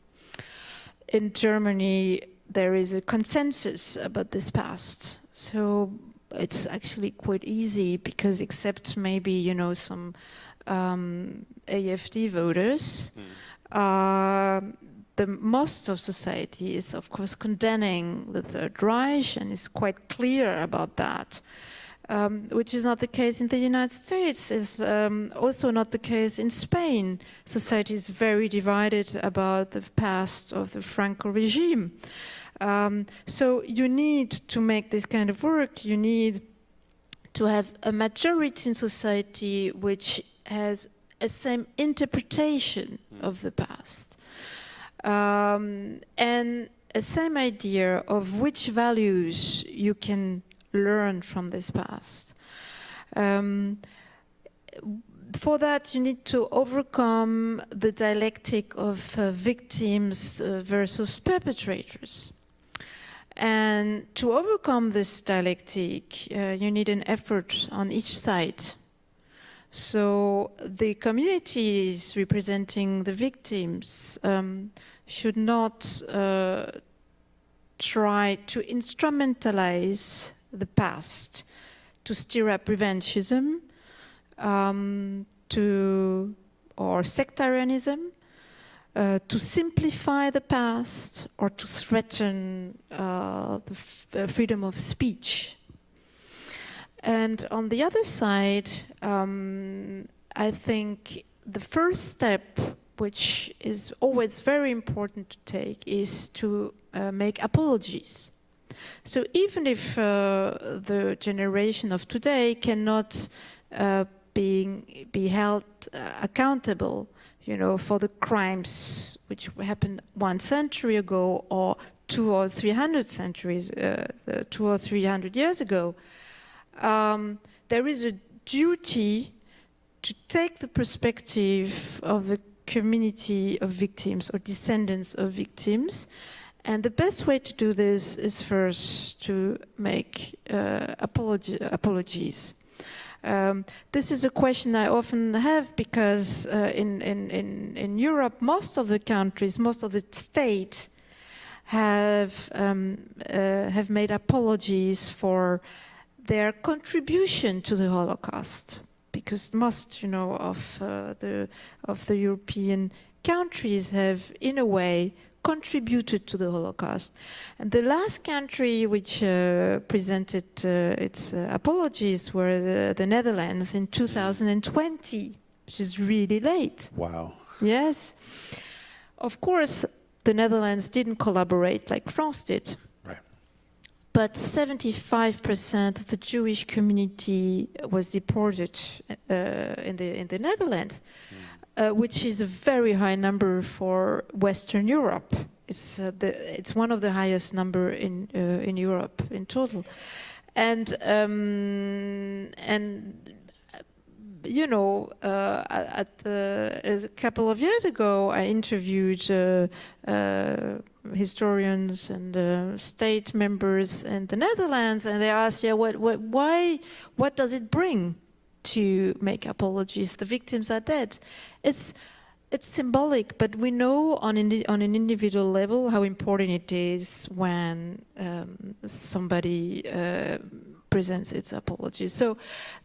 In Germany, there is a consensus about this past. So it's actually quite easy, because except maybe, you know, some AfD voters, the most of society is, of course, condemning the Third Reich and is quite clear about that, which is not the case in the United States. Is also not the case in Spain. Society is very divided about the past of the Franco regime. So you need to make this kind of work. You need to have a majority in society which has a same interpretation of the past, and a same idea of which values you can learn from this past. For that, you need to overcome the dialectic of victims versus perpetrators. And to overcome this dialectic, you need an effort on each side. So the communities representing the victims should not try to instrumentalize the past to stir up revanchism, or sectarianism, to simplify the past, or to threaten the freedom of speech. And on the other side, I think the first step, which is always very important to take, is to make apologies. So even if the generation of today cannot be held accountable, you know, for the crimes which happened 1 century ago, or 200 or 300 years ago, there is a duty to take the perspective of the community of victims or descendants of victims. And the best way to do this is first to make apologies. This is a question I often have, because in Europe, most of the countries, most of the states have made apologies for their contribution to the Holocaust, because most, you know, of the European countries have, in a way, contributed to the Holocaust. And the last country which presented its apologies were the Netherlands in 2020, which is really late. Wow. Yes. Of course, the Netherlands didn't collaborate like France did. Right. But 75% of the Jewish community was deported in the Netherlands. Which is a very high number for Western Europe. It's one of the highest number in Europe in total, and you know, a couple of years ago, I interviewed historians and state members in the Netherlands, and they asked, "Yeah, what does it bring to make apologies. The victims are dead. It's symbolic, but we know on an individual level how important it is when somebody presents its apologies. So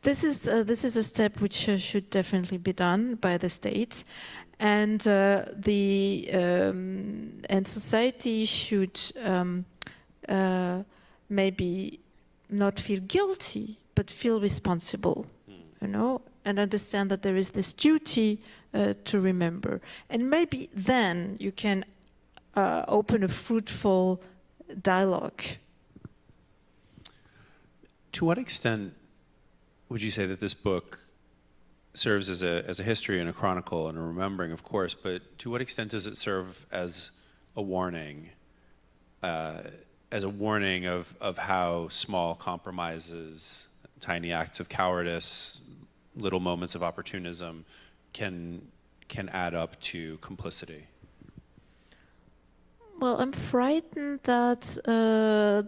this is a step which should definitely be done by the state, and society should maybe not feel guilty, but feel responsible, you know, and understand that there is this duty to remember. And maybe then you can open a fruitful dialogue. To what extent would you say that this book serves as a history and a chronicle and a remembering, of course, but to what extent does it serve as a warning? As a warning of how small compromises, tiny acts of cowardice, little moments of opportunism can add up to complicity? Well, I'm frightened that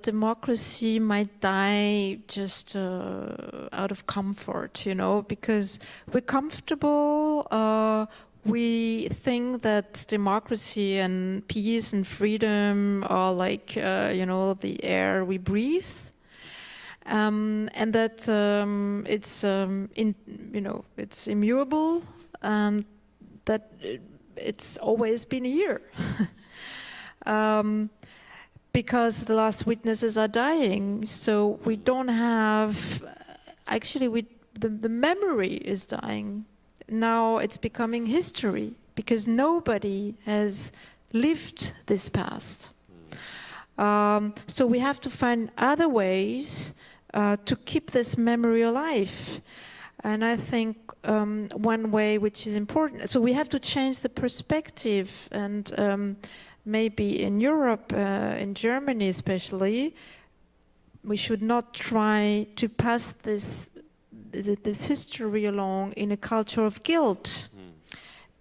democracy might die just out of comfort, you know, because we're comfortable. We think that democracy and peace and freedom are like, you know, the air we breathe, and that it's, you know, it's immutable, and that it's always been here. Because the last witnesses are dying, so we don't have, actually the memory is dying. Now it's becoming history, because nobody has lived this past. So we have to find other ways to keep this memory alive. And I think one way which is important, so we have to change the perspective, and maybe in Europe, in Germany especially, we should not try to pass this history along in a culture of guilt,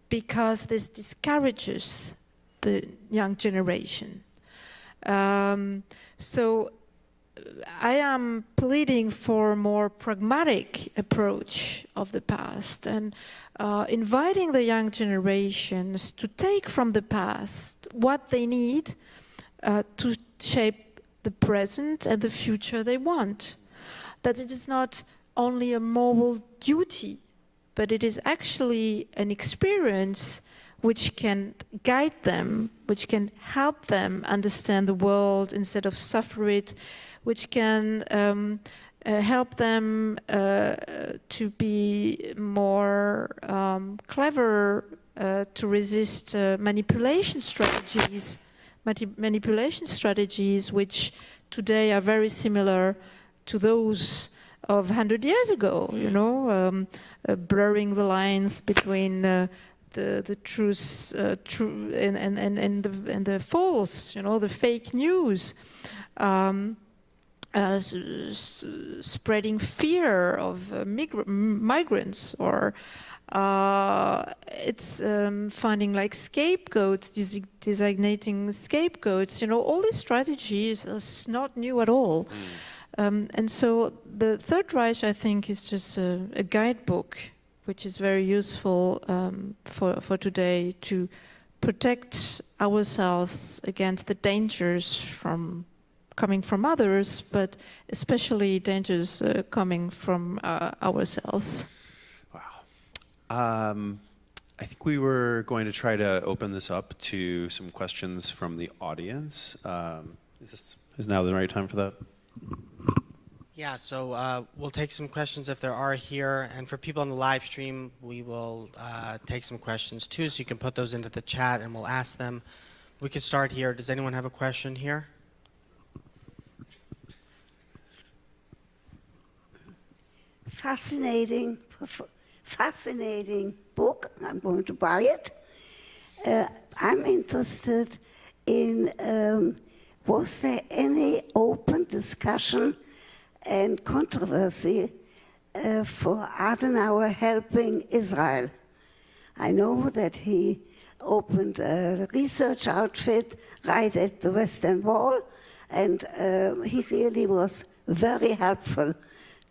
because this discourages the young generation. So I am pleading for a more pragmatic approach of the past, and inviting the young generations to take from the past what they need to shape the present and the future they want. That it is not only a moral duty, but it is actually an experience which can guide them, which can help them understand the world instead of suffer it, which can help them to be more clever to resist manipulation strategies which today are very similar to those of 100 years ago, you know, blurring the lines between the truth and the false, you know, the fake news, spreading fear of migrants, or it's finding like scapegoats, designating scapegoats. You know, all these strategies are not new at all. And so the Third Reich, I think, is just a guidebook which is very useful for today to protect ourselves against the dangers coming from others, but especially dangers coming from ourselves. Wow. I think we were going to try to open this up to some questions from the audience. Is now the right time for that? Yeah, so we'll take some questions if there are here, and for people on the live stream, we will take some questions too, so you can put those into the chat and we'll ask them. We could start here. Does anyone have a question here? Fascinating book. I'm going to buy it. I'm interested in, was there any open discussion and controversy for Adenauer helping Israel? I know that he opened a research outfit right at the Western Wall, and he really was very helpful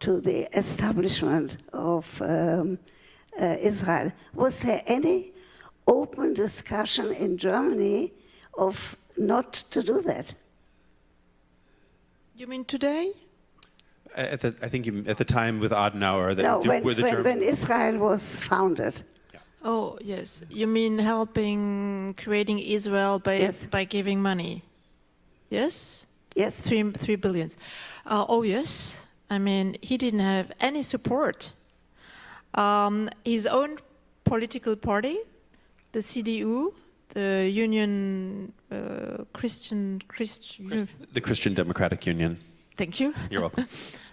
to the establishment of Israel. Was there any open discussion in Germany of not to do that? You mean today? I think at the time with Adenauer, that No, when when Israel was founded. Oh, yes. You mean helping creating Israel by, Yes. by giving money? Yes? Yes. 3 billion. Oh, yes. I mean, he didn't have any support. His own political party, the CDU, the Union Christian. the Christian Democratic Union. Thank you. You're welcome.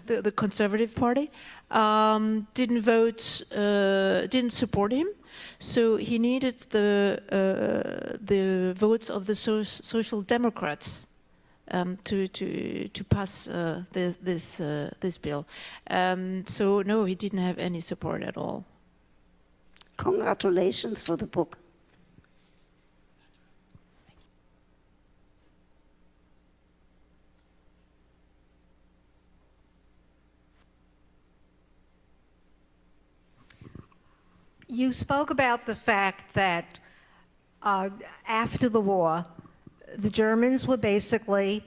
The Conservative Party didn't support him, so he needed the votes of the Social Democrats to pass this bill. So no, he didn't have any support at all. Congratulations for the book. You spoke about the fact that after the war, the Germans were basically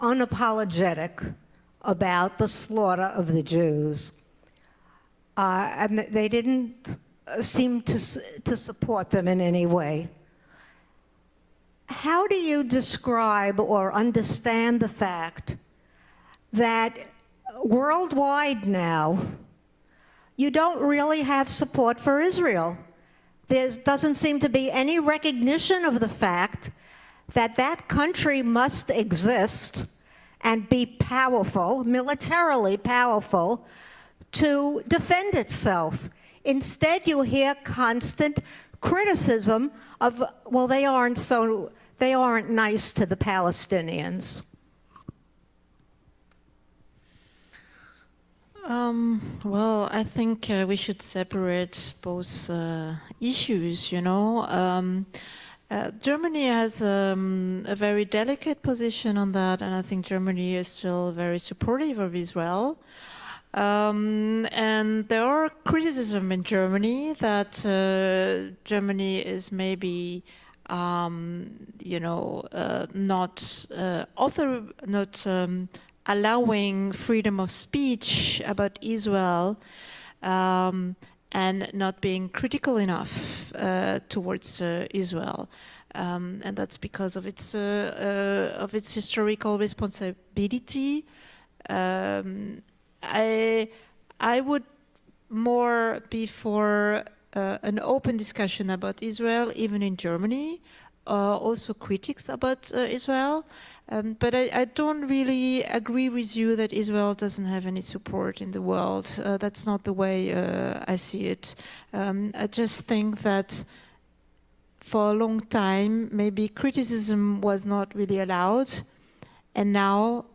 unapologetic about the slaughter of the Jews. And they didn't seem to support them in any way. How do you describe or understand the fact that worldwide now, you don't really have support for Israel? There doesn't seem to be any recognition of the fact that that country must exist and be powerful, militarily powerful, to defend itself. Instead, you hear constant criticism of, well, they aren't nice to the Palestinians. Well, I think we should separate both issues, you know. Germany has a very delicate position on that, and I think Germany is still very supportive of Israel. And there are criticism in Germany that Germany is maybe, you know, not allowing freedom of speech about Israel, and not being critical enough towards Israel, and that's because of its historical responsibility. I would more be for an open discussion about Israel, even in Germany. Also critics about Israel, but I don't really agree with you that Israel doesn't have any support in the world. That's not the way I see it. I just think that for a long time, maybe criticism was not really allowed, and now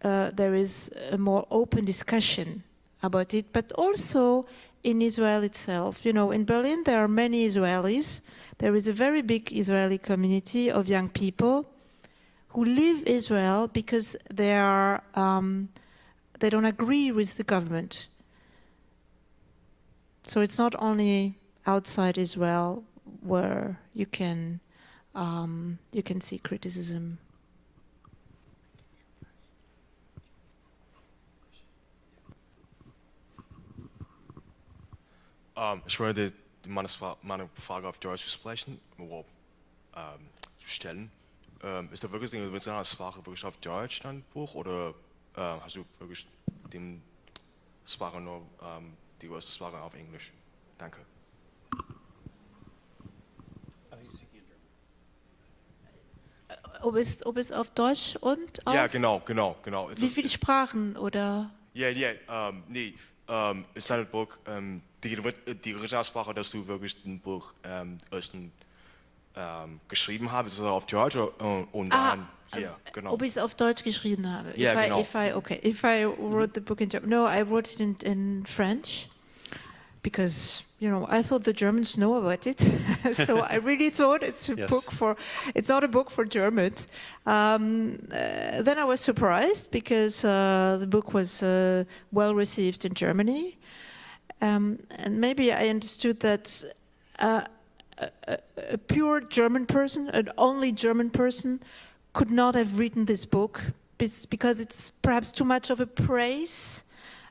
there is a more open discussion about it, but also in Israel itself. You know, in Berlin there are many Israelis. There is a very big Israeli community of young people who leave Israel because they don't agree with the government. So it's not only outside Israel where you can see criticism. Ich würde meine Frage auf Deutsch sprechen, zu stellen. Ist da wirklich eine Sprache wirklich auf Deutsch dein Buch, oder hast du wirklich die Sprache nur, die erste Sprache auf Englisch? Danke. Ob es auf Deutsch und auf... Ja, genau. Wie viele Sprachen, oder? Ja, nee. Ist dein Buch die Originalsprache, dass du wirklich ein Buch ersten geschrieben hast? Ist es auf Deutsch und dann... Ja, genau. Ob ich es auf Deutsch geschrieben habe? Ja, genau. If I wrote the book in German. No, I wrote it in French, because you know, I thought the Germans know about it, so I really thought it's a Yes. book for. It's not a book for Germans. Then I was surprised because the book was well received in Germany, and maybe I understood that a pure German person, an only German person, could not have written this book because it's perhaps too much of a praise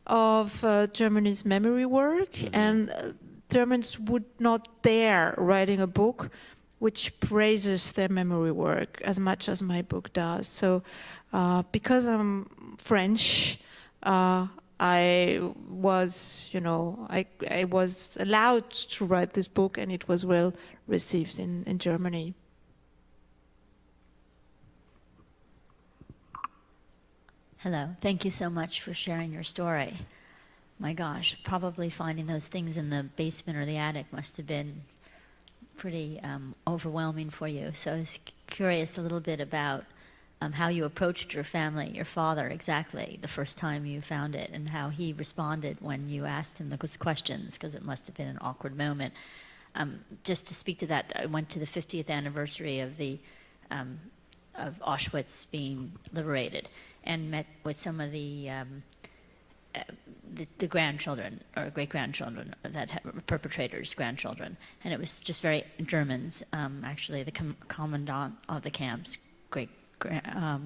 of Germany's memory work, and Germans would not dare writing a book which praises their memory work as much as my book does. So because I'm French, I was, you know, I was allowed to write this book, and it was well received in Germany. Hello, thank you so much for sharing your story. My gosh, probably finding those things in the basement or the attic must have been pretty overwhelming for you. So I was curious a little bit about how you approached your family, your father exactly, the first time you found it, and how he responded when you asked him those questions, because it must have been an awkward moment. Just to speak to that, I went to the 50th anniversary of of Auschwitz being liberated, and met with some of the grandchildren or great-grandchildren, perpetrators' grandchildren, and it was just very Germans. Actually, the commandant of the camp's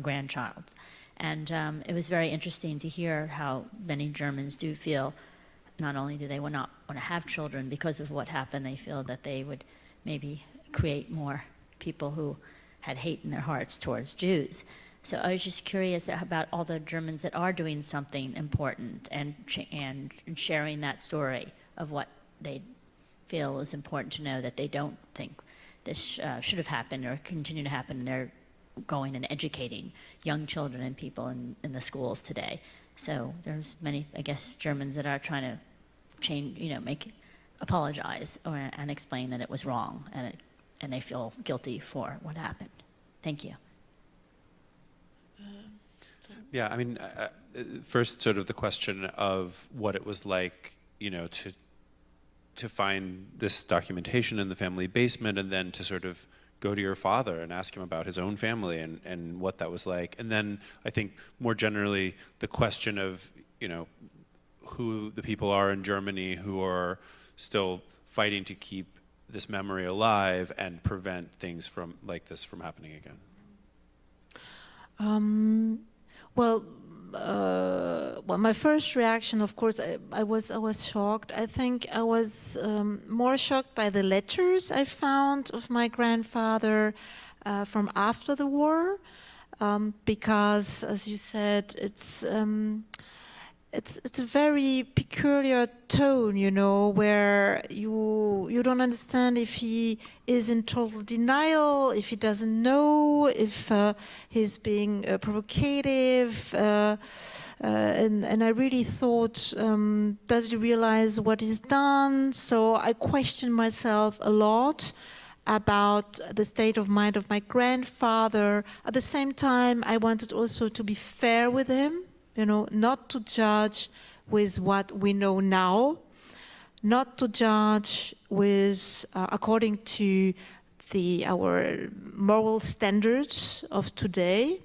grandchild, and it was very interesting to hear how many Germans do feel. Not only do they not want to have children because of what happened, they feel that they would maybe create more people who had hate in their hearts towards Jews. So I was just curious about all the Germans that are doing something important and sharing that story of what they feel is important to know, that they don't think this should have happened or continue to happen. They're going and educating young children and people in the schools today. So there's many, I guess, Germans that are trying to change, you know, apologize and explain that it was wrong, and they feel guilty for what happened. Thank you. Yeah, I mean, first, sort of the question of what it was like, you know, to find this documentation in the family basement, and then to sort of go to your father and ask him about his own family and what that was like. And then I think more generally, the question of, you know, who the people are in Germany who are still fighting to keep this memory alive and prevent things like this from happening again. Well, my first reaction, of course, I was shocked. I think I was more shocked by the letters I found of my grandfather from after the war, because, as you said, it's a very peculiar tone, you know, where you don't understand if he is in total denial, if he doesn't know, if he's being provocative, and I really thought, does he realize what he's done? So I questioned myself a lot about the state of mind of my grandfather. At the same time, I wanted also to be fair with him, you know, not to judge with what we know now, not to judge with according to our moral standards of today,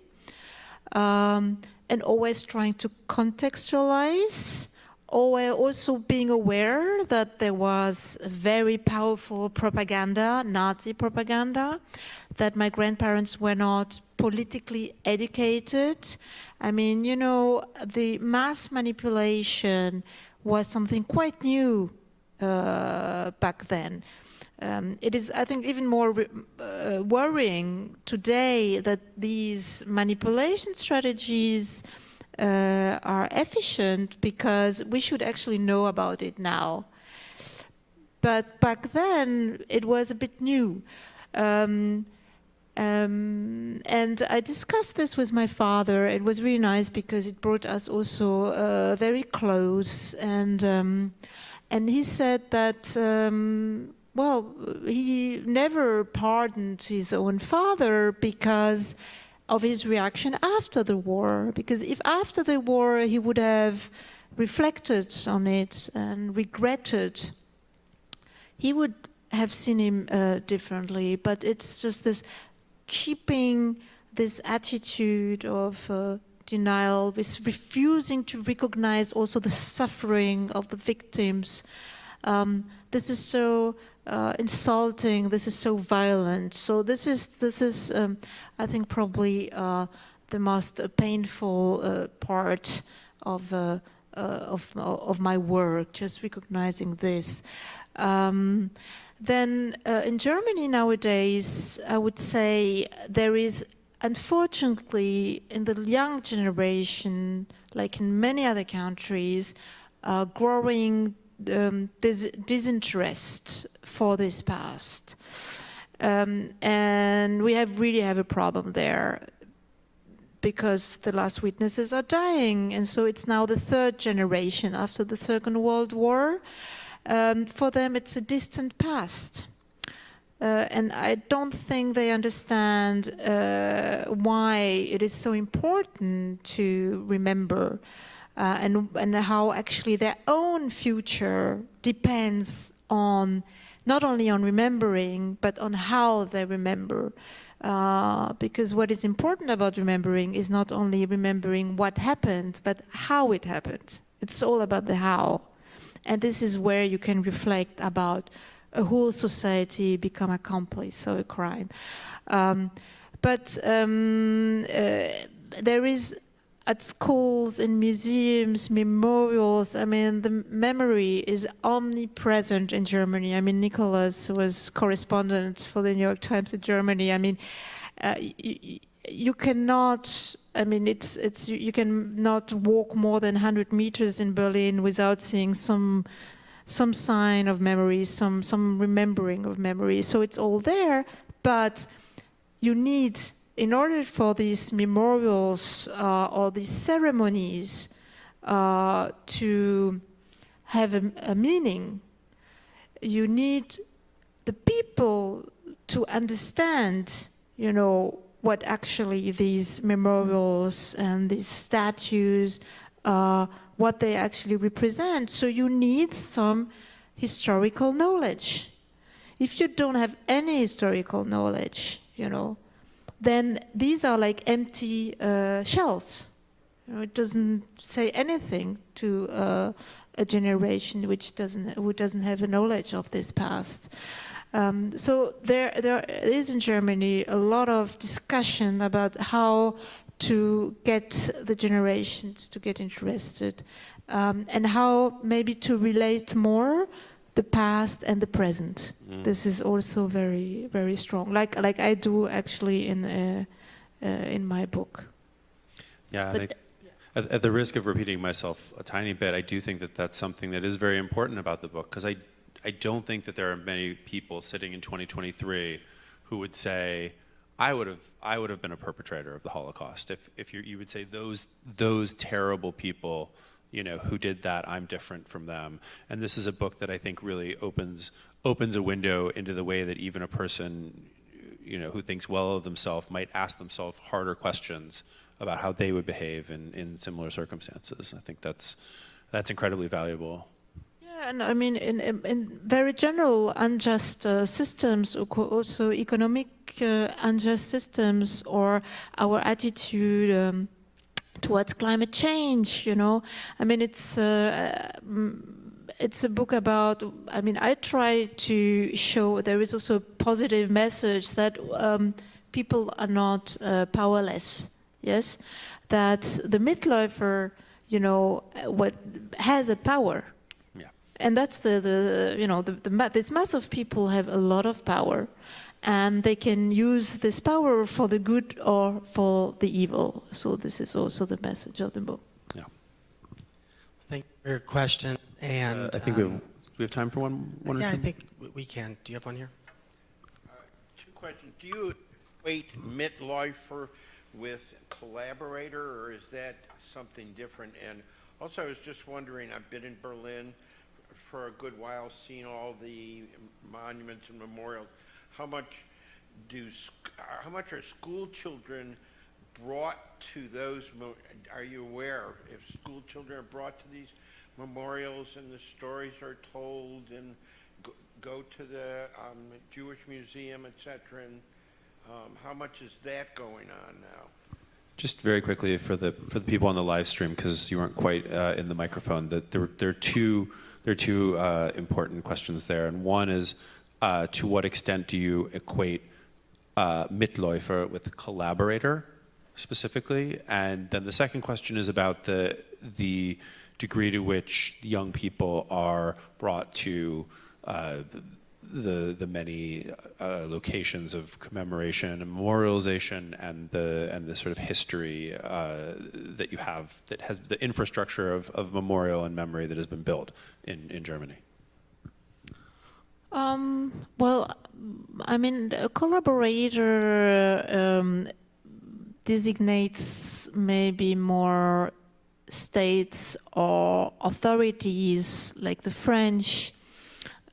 and always trying to contextualize, also being aware that there was very powerful propaganda, Nazi propaganda, that my grandparents were not politically educated. I mean, you know, the mass manipulation was something quite new back then. It is, I think, even more worrying today that these manipulation strategies are efficient, because we should actually know about it now. But back then, it was a bit new. And I discussed this with my father. It was really nice because it brought us also very close. And he said that, well, he never pardoned his own father because of his reaction after the war. Because if after the war he would have reflected on it and regretted he would have seen him differently, but it's just this keeping this attitude of denial, this refusing to recognize also the suffering of the victims. This is so insulting, this is so violent. So this is I think probably the most painful part of my work, just recognizing this. Then in Germany nowadays, I would say there is, unfortunately, in the young generation, like in many other countries, growing disinterest for this past. And we really have a problem there, because the last witnesses are dying, and so it's now the third generation after the Second World War. For them, it's a distant past. And I don't think they understand why it is so important to remember and how actually their own future depends on not only on remembering, but on how they remember. Because what is important about remembering is not only remembering what happened, but how it happened. It's all about the how. And this is where you can reflect about a whole society become accomplice of a crime. But there is, at schools, in museums, memorials, I mean, the memory is omnipresent in Germany. I mean, Nicholas was correspondent for the New York Times in Germany. I mean, you cannot, I mean, you cannot walk more than 100 meters in Berlin without seeing some sign of memory, some remembering of memory. So it's all there, but you need, in order for these memorials or these ceremonies to have a meaning, you need the people to understand, you know, what actually these memorials and these statues, what they actually represent. So you need some historical knowledge. If you don't have any historical knowledge, you know, then these are like empty shells. You know, it doesn't say anything to a generation who doesn't have a knowledge of this past. So there is in Germany a lot of discussion about how to get the generations to get interested, and how maybe to relate more the past and the present. This is also very, very strong, like I do actually in my book. Yeah, and at the risk of repeating myself a tiny bit, I do think that that's something that is very important about the book, because I don't think that there are many people sitting in 2023 who would say, I would have been a perpetrator of the Holocaust. If you would say those terrible people, you know, who did that, I'm different from them. And this is a book that I think really opens a window into the way that even a person, you know, who thinks well of themselves might ask themselves harder questions about how they would behave in similar circumstances. I think that's incredibly valuable. And I mean, in very general unjust systems, also economic unjust systems, or our attitude towards climate change, you know. I mean, it's a book about, I mean, I try to show there is also a positive message that people are not powerless, yes? That the Mitläufer, you know, what has a power. And that's this mass of people have a lot of power, and they can use this power for the good or for the evil. So this is also the message of the book. Yeah. Thank you for your question. And I think we have time for one or two. Yeah, I think we can. Do you have one here? Two questions. Do you equate Mitläufer with collaborator, or is that something different? And also, I was just wondering, I've been in Berlin for a good while, seen all the monuments and memorials. How much are school children brought to those? Are you aware if school children are brought to these memorials and the stories are told, and go to the Jewish Museum, etc. And how much is that going on now? Just very quickly for the people on the live stream, because you weren't quite in the microphone, that there are two important questions there, and one is to what extent do you equate Mitläufer with collaborator specifically, and then the second question is about the degree to which young people are brought to the many locations of commemoration and memorialization, and the sort of history that you have, that has the infrastructure of memorial and memory that has been built in Germany. Well, I mean, a collaborator designates maybe more states or authorities, like the French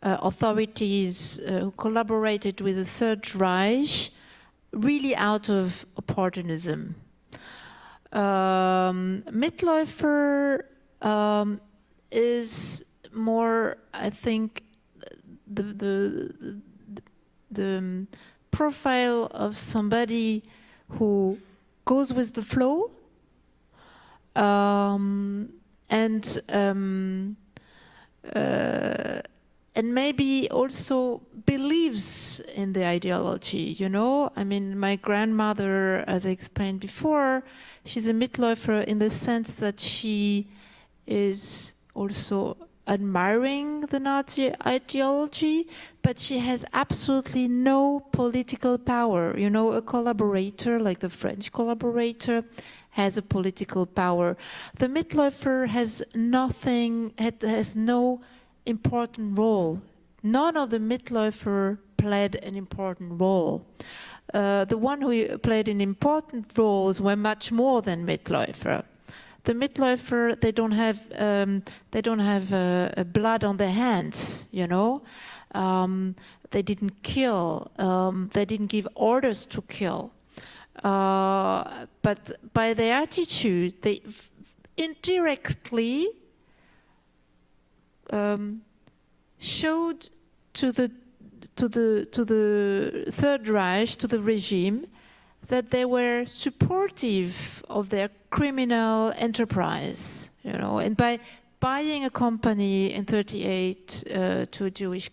authorities who collaborated with the Third Reich, really out of opportunism. Mitläufer is more, I think, the profile of somebody who goes with the flow and maybe also believes in the ideology, you know? I mean, my grandmother, as I explained before, she's a Mitläufer in the sense that she is also admiring the Nazi ideology, but she has absolutely no political power. You know, a collaborator, like the French collaborator, has a political power. The Mitläufer has nothing, has no important role. None of the Mitläufer played an important role. The one who played an important roles were much more than Mitläufer. The Mitläufer, they don't have blood on their hands, you know. They didn't kill. They didn't give orders to kill. But by their attitude, they indirectly showed to the Third Reich, to the regime, that they were supportive of their criminal enterprise, you know, and by buying a company in '38 to a Jewish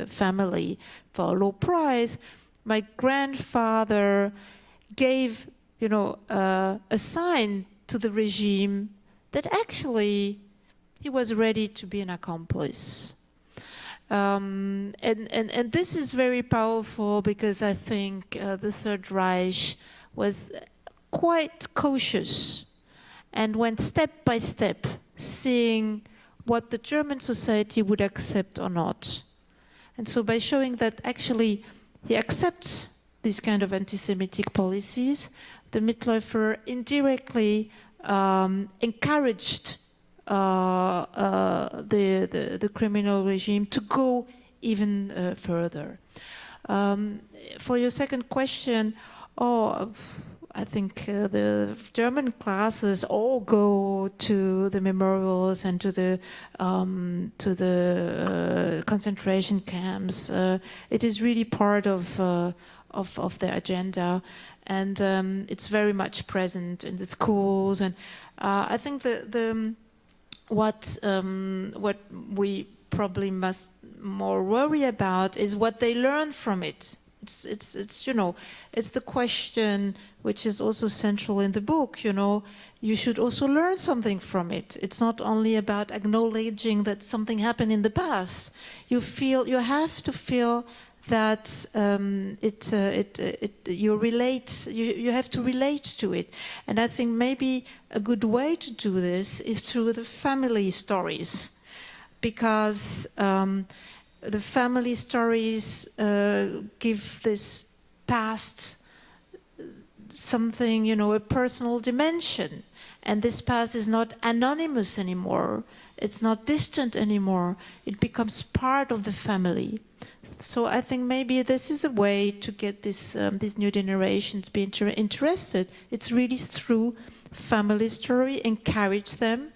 family for a low price, my grandfather gave, you know, a sign to the regime that actually he was ready to be an accomplice. And this is very powerful because I think the Third Reich was quite cautious and went step by step, seeing what the German society would accept or not. And so by showing that actually he accepts these kind of anti-Semitic policies, the Mitläufer indirectly encouraged the criminal regime to go even further. For your second question, I think the German classes all go to the memorials and to the concentration camps. It is really part of their agenda, and it's very much present in the schools. And I think what we probably must more worry about is what they learn from it. It's you know, it's the question which is also central in the book, you know, you should also learn something from it. It's not only about acknowledging that something happened in the past. You have to feel that you have to relate to it. And I think maybe a good way to do this is through the family stories, because the family stories give this past something, you know, a personal dimension. And this past is not anonymous anymore. It's not distant anymore. It becomes part of the family. So I think maybe this is a way to get these new generations be interested. It's really through family story, encourage them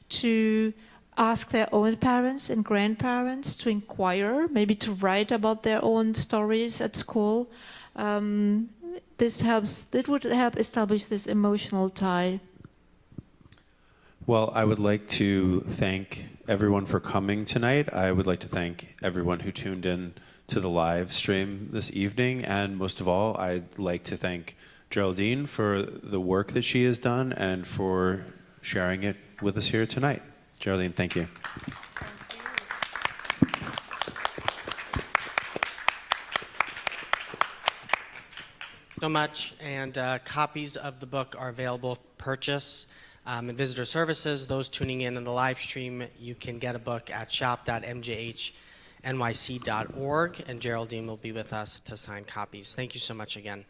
to ask their own parents and grandparents to inquire, maybe to write about their own stories at school. It would help establish this emotional tie. Well, I would like to thank everyone for coming tonight. I would like to thank everyone who tuned in to the live stream this evening. And most of all, I'd like to thank Géraldine for the work that she has done and for sharing it with us here tonight. Géraldine, thank you. So much, and copies of the book are available for purchase in visitor services. Those tuning in the live stream, you can get a book at shop.mjhnyc.org, and Géraldine will be with us to sign copies. Thank you so much again.